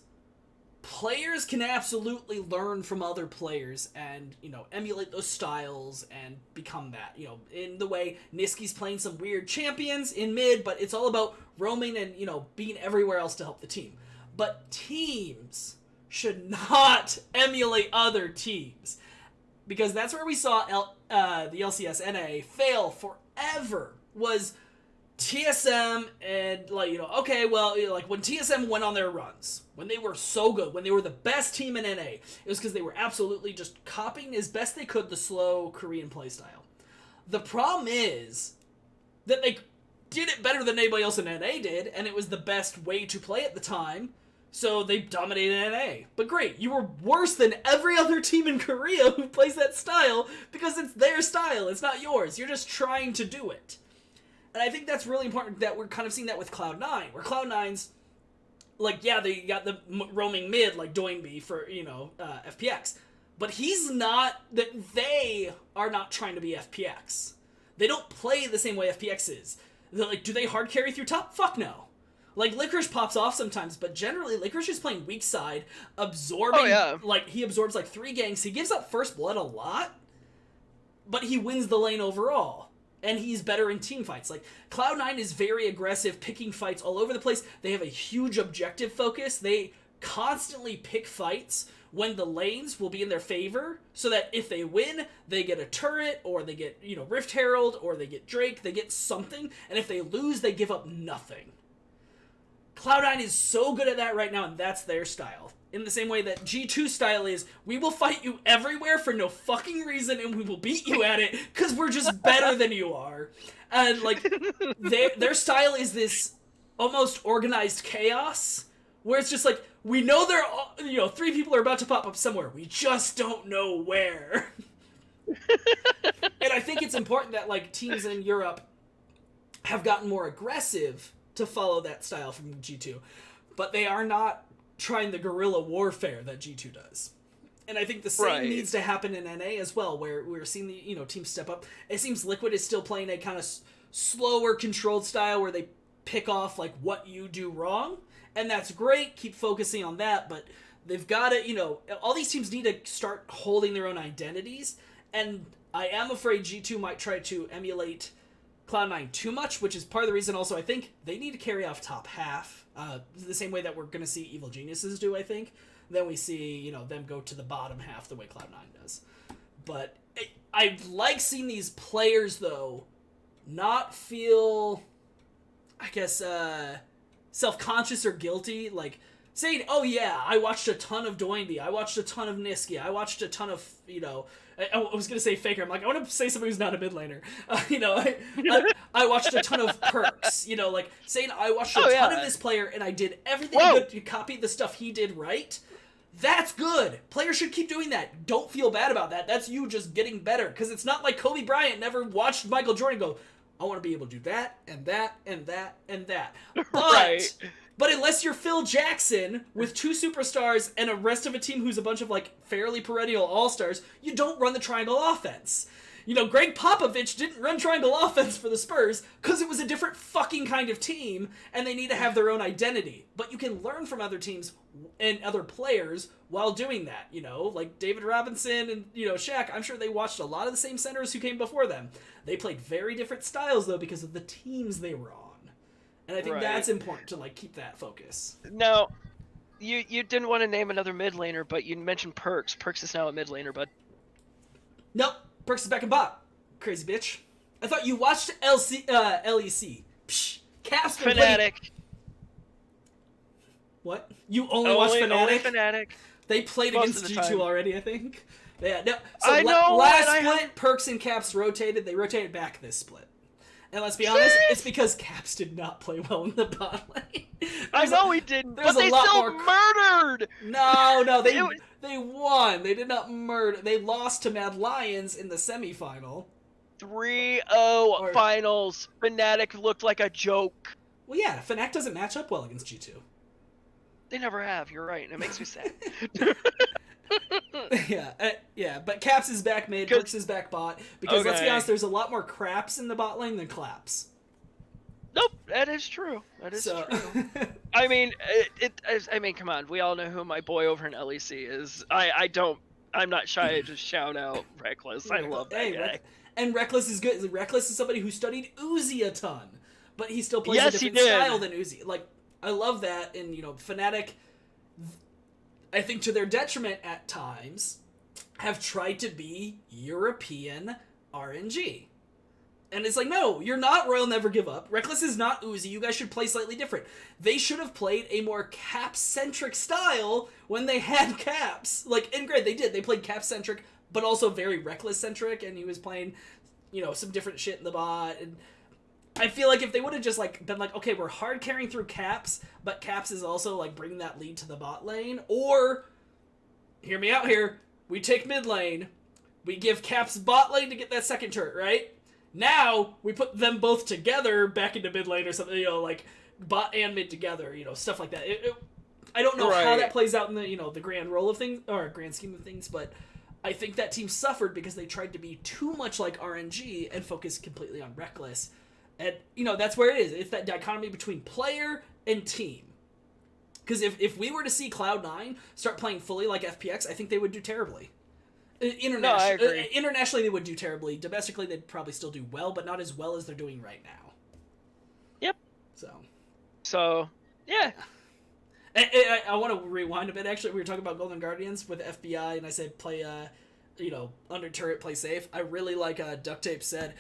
players can absolutely learn from other players and, emulate those styles and become that. In the way Niski's playing some weird champions in mid, but it's all about roaming and, being everywhere else to help the team. But teams should not emulate other teams. Because that's where we saw the LCS NA fail forever, was TSM and, when TSM went on their runs, when they were so good, when they were the best team in NA, it was because they were absolutely just copying as best they could the slow Korean playstyle. The problem is that they did it better than anybody else in NA did, and it was the best way to play at the time, so they dominated NA. But great, you were worse than every other team in Korea who plays that style, because it's their style, it's not yours. You're just trying to do it. And I think that's really important that we're kind of seeing that with Cloud9, where Cloud9's, they got the roaming mid, like Doinby for, FPX. But they are not trying to be FPX. They don't play the same way FPX is. They're do they hard carry through top? Fuck no. Licorice pops off sometimes, but generally Licorice is playing weak side, absorbing, he absorbs 3 ganks. He gives up first blood a lot, but he wins the lane overall. And he's better in team fights. Cloud9 is very aggressive, picking fights all over the place. They have a huge objective focus. They constantly pick fights when the lanes will be in their favor, so that if they win, they get a turret, or they get, Rift Herald, or they get Drake, they get something, and if they lose, they give up nothing. Cloud9 is so good at that right now, and that's their style. In the same way that G2 style is, we will fight you everywhere for no fucking reason, and we will beat you at it, because we're just better than you are. And, their style is this almost organized chaos, where it's just we know there are, 3 people are about to pop up somewhere, we just don't know where. And I think it's important that, teams in Europe have gotten more aggressive to follow that style from G2, but they are not trying the guerrilla warfare that G2 does. And I think the same needs to happen in NA as well, where we're seeing the, teams step up. It seems Liquid is still playing a kind of slower, controlled style where they pick off, what you do wrong, and that's great, keep focusing on that, but they've got to, all these teams need to start holding their own identities, and I am afraid G2 might try to emulate Cloud9 too much, which is part of the reason also I think they need to carry off top half, the same way that we're going to see Evil Geniuses do, I think. Then we see, them go to the bottom half the way Cloud9 does. But I like seeing these players, though, not feel, I guess, self-conscious or guilty, saying, oh yeah, I watched a ton of Doinby, I watched a ton of Niski, I watched a ton of, I was going to say Faker, I'm I want to say somebody who's not a mid laner. I watched a ton of Perks, saying I watched a ton of this player and I did everything good to copy the stuff he did right. That's good. Players should keep doing that. Don't feel bad about that. That's you just getting better, because it's not like Kobe Bryant never watched Michael Jordan go, I want to be able to do that, and that, and that, and that. But unless you're Phil Jackson with 2 superstars and a rest of a team who's a bunch of fairly perennial all-stars, you don't run the triangle offense. Greg Popovich didn't run triangle offense for the Spurs because it was a different fucking kind of team and they need to have their own identity. But you can learn from other teams and other players while doing that, like David Robinson and, Shaq. I'm sure they watched a lot of the same centers who came before them. They played very different styles, though, because of the teams they were on. And I think that's important to, keep that focus. Now, you didn't want to name another mid laner, but you mentioned Perks. Perks is now a mid laner, bud. Nope. Perks is back in bot. Crazy bitch. I thought you watched LEC. Psh. Caps Fnatic. What? You only watch Fnatic? Only Fnatic. They played against G2 already, I think. Yeah, no. So I know. Last split, Perks and Caps rotated. They rotated back this split. And let's be honest, it's because Caps did not play well in the bot lane. I know he didn't, but they still murdered! No, they won. They did not murder. They lost to Mad Lions in the semifinal. 3-0 finals. Fnatic looked like a joke. Well, yeah, Fnatic doesn't match up well against G2. They never have, you're right, and it makes me sad. Yeah, but Caps is back mid, Perks is back bot, because let's be honest, there's a lot more craps in the bot lane than claps. Nope, that is true. That is So, true. I mean, I mean, come on. We all know who my boy over in LEC is. I'm not shy to just shout out Reckless. I love that guy. And Reckless is good. Reckless is somebody who studied Uzi a ton, but he still plays a Yes, he different did. style than Uzi. Like, I love that. And Fnatic, I think to their detriment at times, have tried to be European RNG. And it's like, no, you're not Royal Never Give Up. Reckless is not Uzi. You guys should play slightly different. They should have played a more cap-centric style when they had caps. Like, and great, they did. They played cap-centric, but also very Reckless-centric, and he was playing, some different shit in the bot. And I feel like if they would have just, like, been like, okay, we're hard carrying through caps, but caps is also, like, bringing that lead to the bot lane. Or, hear me out here, we take mid lane, we give caps bot lane to get that second turret, right? Now, we put them both together back into mid lane or something, like bot and mid together, stuff like that. I don't know how that plays out in the, the grand role of things, or grand scheme of things, but I think that team suffered because they tried to be too much like RNG and focus completely on Reckless. And, that's where it is. It's that dichotomy between player and team. Because if we were to see Cloud9 start playing fully like FPX, I think they would do terribly. No, I agree. Internationally, they would do terribly. Domestically, they'd probably still do well, but not as well as they're doing right now. Yep. So yeah. I want to rewind a bit, actually. We were talking about Golden Guardians with FBI, and I said play, under turret, play safe. I really like, Duct Tape said,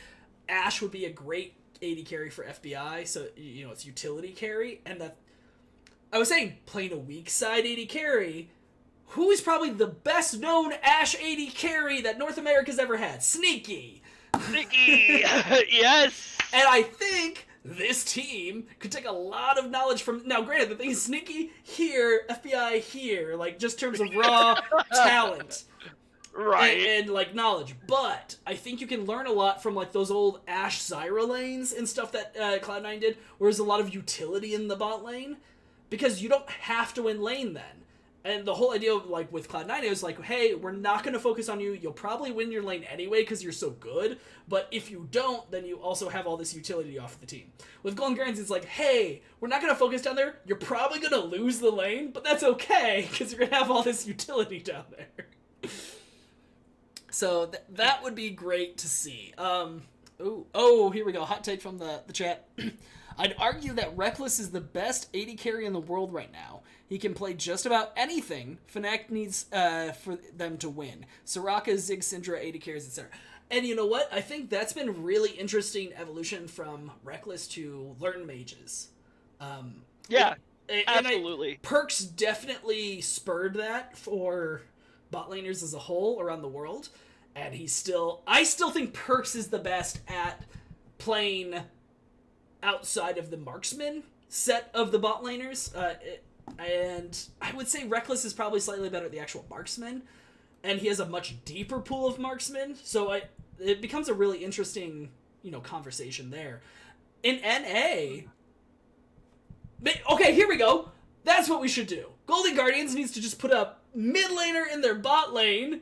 Ashe would be a great AD carry for FBI, so, it's utility carry, and that... I was saying, playing a weak side AD carry... Who is probably the best known Ashe AD carry that North America's ever had? Sneaky! Sneaky! Yes! And I think this team could take a lot of knowledge from... Now, granted, the thing is Sneaky here, FBI here, like, just in terms of raw talent. Right. And, like, knowledge. But I think you can learn a lot from, like, those old Ashe Zyra lanes and stuff that Cloud9 did, where there's a lot of utility in the bot lane. Because you don't have to win lane then. And the whole idea of, like, with Cloud9 is, like, hey, we're not going to focus on you. You'll probably win your lane anyway because you're so good. But if you don't, then you also have all this utility off the team. With Golden Guardians, it's like, hey, we're not going to focus down there. You're probably going to lose the lane, but that's okay because you're going to have all this utility down there. So that would be great to see. Here we go. Hot take from the chat. I'd argue that Reckless is the best AD carry in the world right now. He can play just about anything Fnatic needs for them to win. Soraka, Ziggs, Syndra, AD carries, etc. And you know what? I think that's been really interesting evolution from Reckless to learn mages. Absolutely. Perks definitely spurred that for bot laners as a whole around the world. And I still think Perks is the best at playing outside of the marksman set of the bot laners. And I would say Reckless is probably slightly better at the actual marksman, and he has a much deeper pool of marksmen, so it becomes a really interesting, conversation there. In NA... Okay, here we go! That's what we should do. Golden Guardians needs to just put a mid laner in their bot lane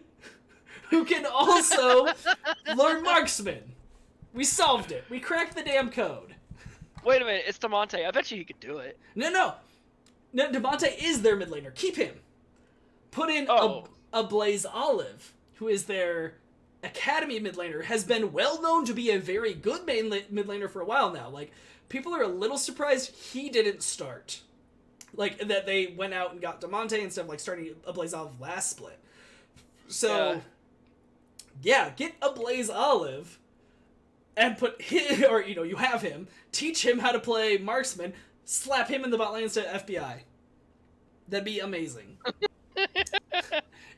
who can also learn marksman. We solved it. We cracked the damn code. Wait a minute, it's Demonte. I bet you he could do it. No, Demonte is their mid laner. Keep him. Put in a Blaze Olive, who is their academy mid laner, has been well known to be a very good mid laner for a while now. Like, people are a little surprised he didn't start. Like, that they went out and got Demonte instead of, like, starting a Blaze Olive last split. So, yeah, get a Blaze Olive and put him, or, you have him, teach him how to play marksman, slap him in the bot lane instead of FBI. That'd be amazing.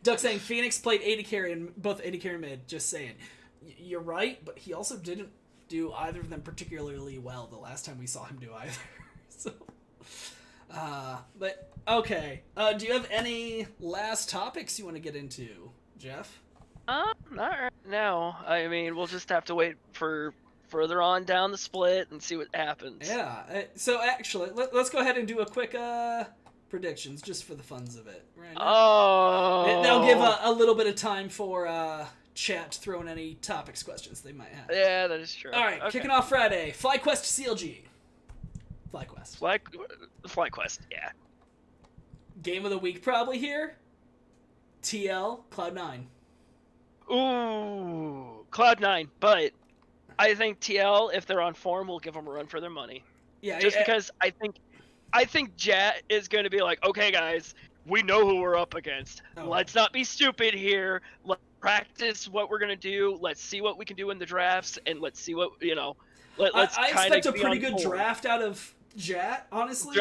Duck saying Phoenix played AD carry and both AD carry mid. Just saying. You're right, but he also didn't do either of them particularly well the last time we saw him do either. So, but okay. Do you have any last topics you want to get into, Jeff? Not right now. I mean, we'll just have to wait for further on down the split and see what happens. Yeah. So actually, let's go ahead and do a quick predictions just for the funs of it. Right now. Oh. They'll give a little bit of time for chat to throw in any topics questions they might have. Yeah, that is true. All right, okay. Kicking off Friday. FlyQuest CLG. FlyQuest. FlyQuest, yeah. Game of the week probably here. TL Cloud9. Ooh, Cloud9, but I think TL, if they're on form, will give them a run for their money. Yeah, Just because I think Jet is going to be like, okay, guys, we know who we're up against. Let's not be stupid here. Let's practice what we're going to do. Let's see what we can do in the drafts, and let's see what, let's I kind expect a of pretty good draft out of Jet, honestly.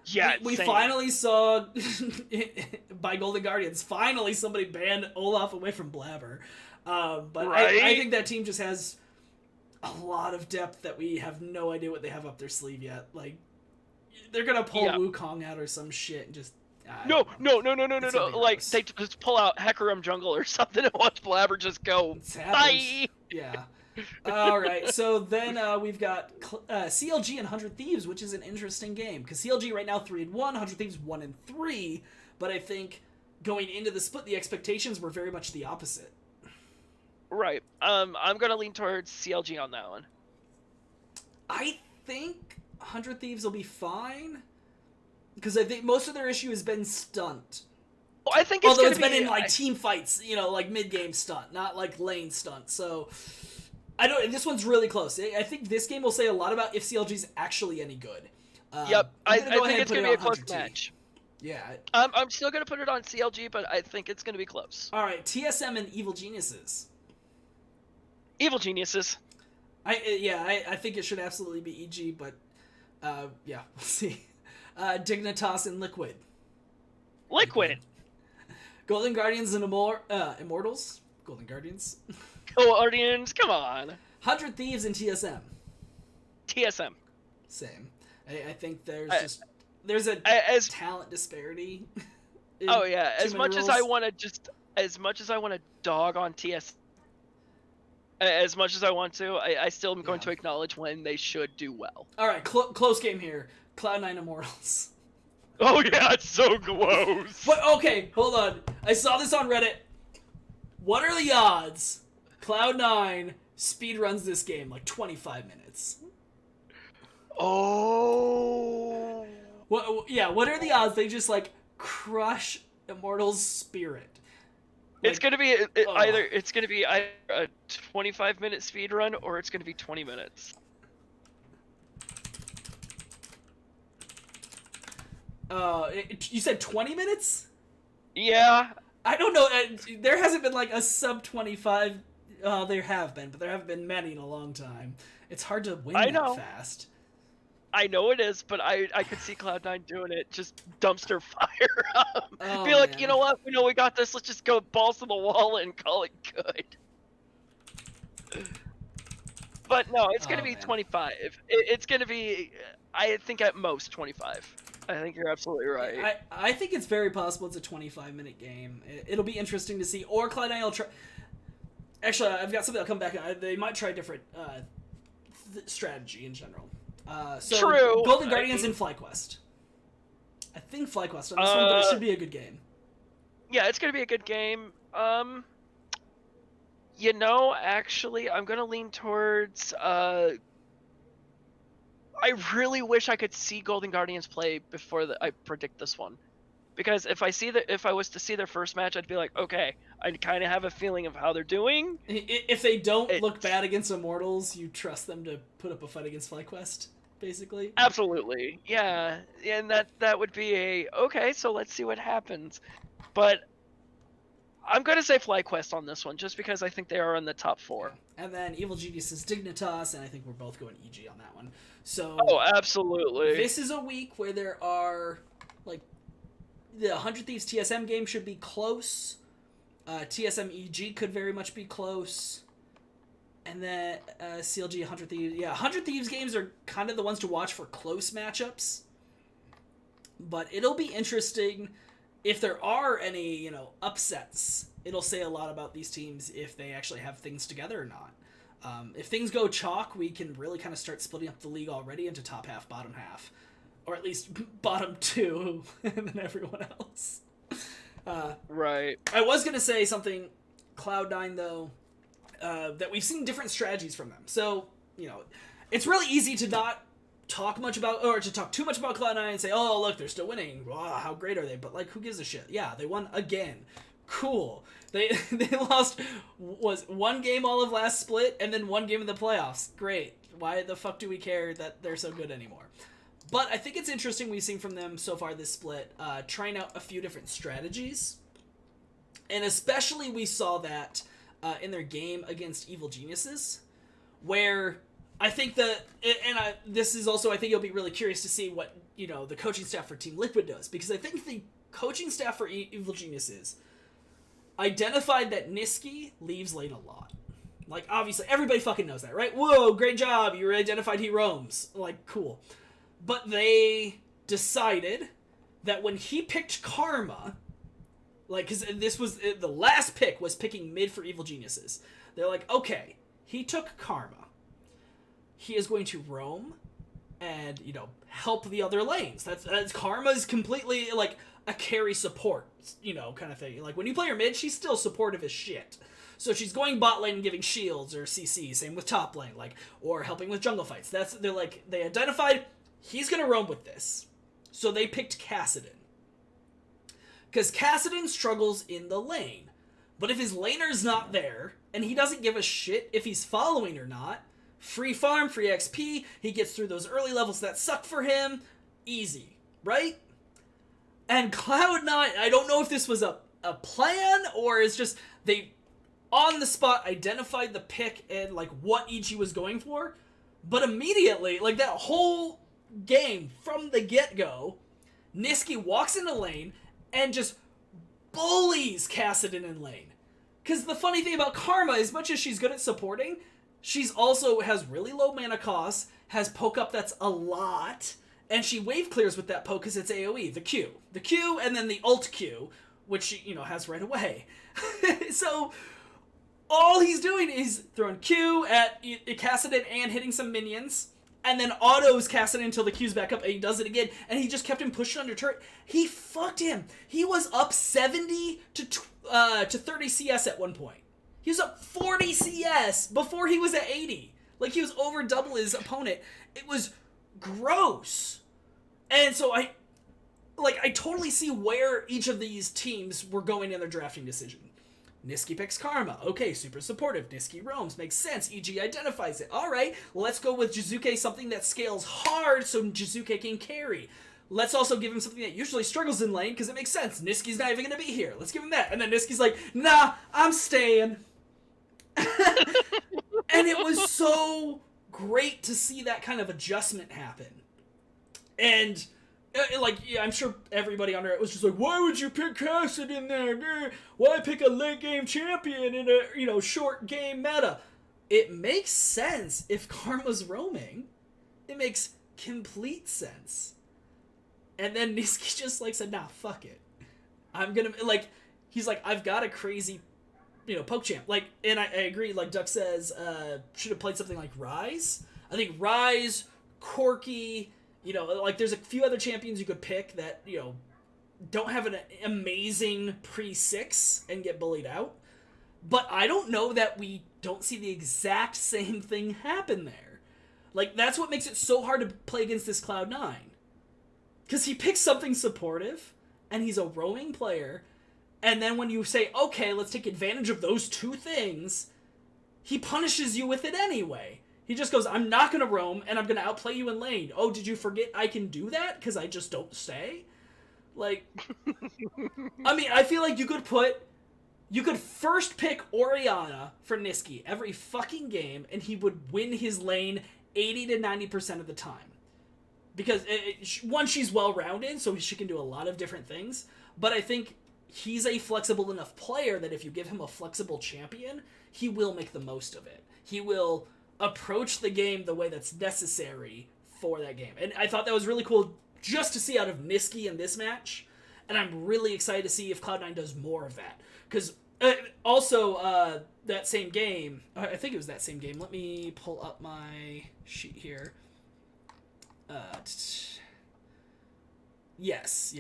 Jet, we finally saw, by Golden Guardians, finally somebody banned Olaf away from Blabber. But right? I think that team just has a lot of depth that we have no idea what they have up their sleeve yet. Like, they're gonna pull Wukong out or some shit and just. No. Like, they just pull out Hecarim Jungle or something and watch Blabber just go. Bye! Yeah. All right, so then we've got CLG and 100 Thieves, which is an interesting game because CLG right now 3-1, 100 Thieves 1-3, but I think going into the split, the expectations were very much the opposite. Right. I'm gonna lean towards CLG on that one. I think 100 Thieves will be fine because I think most of their issue has been stunt. Well, I think it's been in like team fights, like mid-game stunt, not like lane stunt. So I don't. This one's really close. I think this game will say a lot about if CLG's actually any good. Yep, I think it's gonna be a close match. Yeah. I'm still gonna put it on CLG, but I think it's gonna be close. All right, TSM and Evil Geniuses. Evil Geniuses. I think it should absolutely be EG, but we'll see. Dignitas and Liquid. Liquid. Golden Guardians and Immortals. Golden Guardians. Guardians, come on. 100 Thieves and TSM. TSM. Same. I think there's a talent disparity. Oh yeah, as much as I want to dog on TSM. As much as I want to, I still am going to acknowledge when they should do well. All right, close game here. Cloud9 Immortals. Oh yeah, it's so close. But okay, hold on. I saw this on Reddit. What are the odds Cloud9 speedruns this game like 25 minutes? Oh. What are the odds they just like crush Immortals' spirit? Like, it's gonna be either a 25-minute speed run or it's gonna be 20 minutes. You said 20 minutes? Yeah. I don't know. There hasn't been like a sub 25. There have been, but there haven't been many in a long time. It's hard to win that fast. I know it is, but I could see Cloud9 doing it, just dumpster fire. Be like, man. You know what? We know we got this. Let's just go balls to the wall and call it good. But no, it's going to be 25. It's going to be, I think at most 25. I think you're absolutely right. I think it's very possible it's a 25-minute game. It'll be interesting to see. Or Cloud9 will try. Actually, I've got something that'll come back. They might try a different strategy in general. True. Golden Guardians and FlyQuest. I think FlyQuest on this one, but it should be a good game. Yeah, it's going to be a good game. Actually, I'm going to lean towards... I really wish I could see Golden Guardians play before I predict this one. Because if I was to see their first match, I'd be like, okay, I kind of have a feeling of how they're doing. If they don't look bad against Immortals, you trust them to put up a fight against FlyQuest, basically? Absolutely, yeah. And that would be okay, so let's see what happens. But I'm going to say FlyQuest on this one, just because I think they are in the top 4. And then Evil Geniuses Dignitas, and I think we're both going EG on that one. So, absolutely. This is a week where there are, like, the 100 Thieves TSM game should be close. TSM EG could very much be close. And then CLG 100 Thieves. Yeah, 100 Thieves games are kind of the ones to watch for close matchups. But it'll be interesting if there are any, upsets. It'll say a lot about these teams if they actually have things together or not. If things go chalk, we can really kind of start splitting up the league already into top half, bottom half. Or at least bottom 2, and then everyone else. Right. I was going to say something, Cloud9, though, that we've seen different strategies from them. So, it's really easy to not talk much about, or to talk too much about Cloud9 and say, oh, look, they're still winning. Wow, how great are they? But, like, who gives a shit? Yeah, they won again. Cool. They lost, was one game all of last split, and then one game in the playoffs. Great. Why the fuck do we care that they're so good anymore? But I think it's interesting we've seen from them so far this split, trying out a few different strategies. And especially we saw that in their game against Evil Geniuses, where I think that, and this is also, I think you'll be really curious to see what, the coaching staff for Team Liquid does, because I think the coaching staff for Evil Geniuses identified that Niski leaves lane a lot. Like, obviously, everybody fucking knows that, right? Whoa, great job, you identified he roams. Like, cool. But they decided that when he picked Karma, like, because this was, the last pick was picking mid for Evil Geniuses. They're like, okay, he took Karma. He is going to roam and, help the other lanes. That's Karma's completely, like, a carry support, kind of thing. Like, when you play her mid, she's still supportive as shit. So she's going bot lane and giving shields or CC, same with top lane, like, or helping with jungle fights. They identified he's gonna roam with this. So they picked Kassadin. Because Kassadin struggles in the lane. But if his laner's not there, and he doesn't give a shit if he's following or not, free farm, free XP, he gets through those early levels that suck for him, easy, right? And Cloud9, I don't know if this was a plan, or it's just they, on the spot, identified the pick and, like, what Ichi was going for, but immediately, like, that whole game, from the get-go, Niski walks into lane and just bullies Kassadin in lane. Because the funny thing about Karma, as much as she's good at supporting, she's also has really low mana cost, has poke up that's a lot, and she wave clears with that poke because it's AoE, the Q. The Q, and then the ult Q, which she, has right away. So, all he's doing is throwing Q at Kassadin and hitting some minions, and then autos Kassadin until the Q's back up, and he does it again, and he just kept him pushing under turret. He fucked him. He was up 70 to 30 CS at one point. He was up 40 CS before he was at 80. Like, he was over double his opponent. It was gross. And so I totally see where each of these teams were going in their drafting decision. Niski picks Karma. Okay, super supportive. Niski roams. Makes sense. EG identifies it. Alright, let's go with Jizuke, something that scales hard so Jizuke can carry. Let's also give him something that usually struggles in lane, because it makes sense. Niski's not even going to be here. Let's give him that. And then Niski's like, nah, I'm staying. And it was so great to see that kind of adjustment happen. And, I'm sure everybody under it was just like, why would you pick Kassadin in there? Why pick a late game champion in a, short game meta? It makes sense if Karma's roaming. It makes complete sense. And then Niski just, said, nah, fuck it. I'm gonna, he's like, I've got a crazy, poke champ. And I agree, Duck says, should have played something like Ryze. I think Ryze, Corki, there's a few other champions you could pick that, don't have an amazing pre-6 and get bullied out. But I don't know that we don't see the exact same thing happen there. That's what makes it so hard to play against this Cloud9. Because he picks something supportive, and he's a roaming player, and then when you say, okay, let's take advantage of those two things, he punishes you with it anyway. He just goes, I'm not going to roam, and I'm going to outplay you in lane. Oh, did you forget I can do that? Because I just don't stay? I feel like you could first pick Orianna for Niski every fucking game, and he would win his lane 80 to 90% of the time. Because, one, she's well-rounded, so she can do a lot of different things, but I think he's a flexible enough player that if you give him a flexible champion, he will make the most of it. He will approach the game the way that's necessary for that game. And I thought that was really cool just to see out of Niski in this match, and I'm really excited to see if Cloud9 does more of that. Because, also, that same game, I think it was that same game, let me pull up my sheet here. Yes.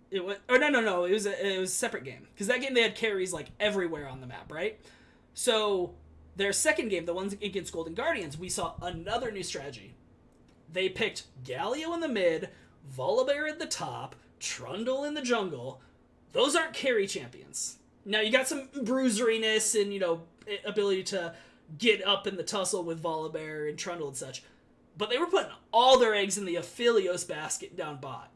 It was, or no. It was a separate game, because that game they had carries everywhere on the map, right? So their second game, the ones against Golden Guardians, we saw another new strategy. They picked Galio in the mid, Volibear at the top, Trundle in the jungle. Those aren't carry champions. Now, you got some bruiseriness and, ability to get up in the tussle with Volibear and Trundle and such. But they were putting all their eggs in the Aphelios basket down bot.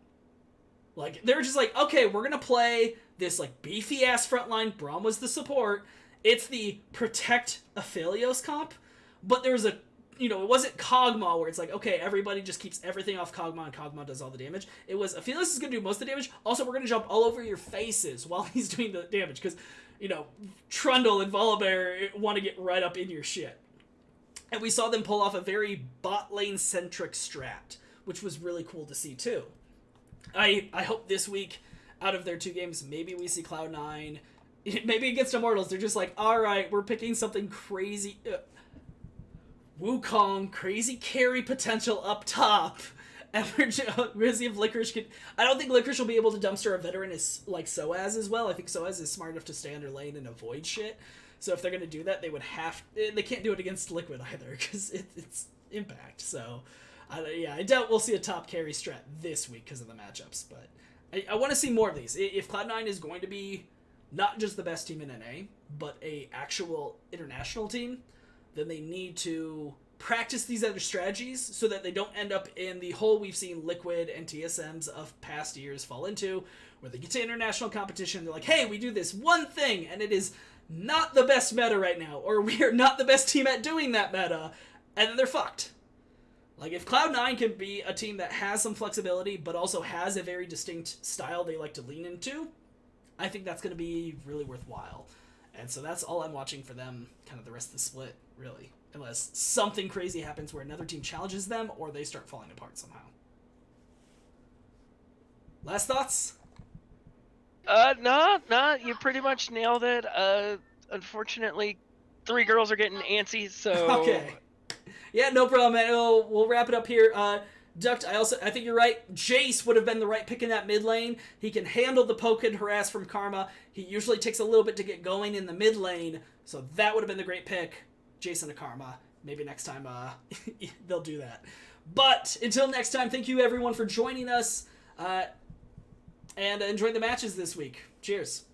Like, they were just like, okay, we're going to play this, like, beefy-ass frontline. Braum was the support. It's the protect Aphelios comp. But there was a, it wasn't Kog'Maw where it's like, okay, everybody just keeps everything off Kog'Maw and Kog'Maw does all the damage. It was, Aphelios is going to do most of the damage. Also, we're going to jump all over your faces while he's doing the damage. Because, Trundle and Volibear want to get right up in your shit. And we saw them pull off a very bot lane-centric strat, which was really cool to see, too. I hope this week, out of their 2 games, maybe we see Cloud9. Maybe against Immortals, they're just like, alright, we're picking something crazy. Wukong, crazy carry potential up top. And we're going to see if Licorice can... I don't think Licorice will be able to dumpster a veteran like Soaz as well. I think Soaz is smart enough to stay under lane and avoid shit. So if they're going to do that, they would have... They can't do it against Liquid either, because it's Impact, so... I doubt we'll see a top carry strat this week because of the matchups, but I want to see more of these. If Cloud9 is going to be not just the best team in NA, but a actual international team, then they need to practice these other strategies so that they don't end up in the hole we've seen Liquid and TSMs of past years fall into, where they get to international competition and they're like, hey, we do this one thing, and it is not the best meta right now, or we are not the best team at doing that meta, and then they're fucked. Like, if Cloud9 can be a team that has some flexibility, but also has a very distinct style they like to lean into, I think that's going to be really worthwhile. And so that's all I'm watching for them, kind of the rest of the split, really. Unless something crazy happens where another team challenges them, or they start falling apart somehow. Last thoughts? No, you pretty much nailed it. Unfortunately, 3 girls are getting antsy, so... Okay. Yeah, no problem, man. We'll wrap it up here. Duct, I think you're right. Jace would have been the right pick in that mid lane. He can handle the poke and harass from Karma. He usually takes a little bit to get going in the mid lane, so that would have been the great pick. Jace and a Karma. Maybe next time they'll do that. But until next time, thank you everyone for joining us and enjoy the matches this week. Cheers.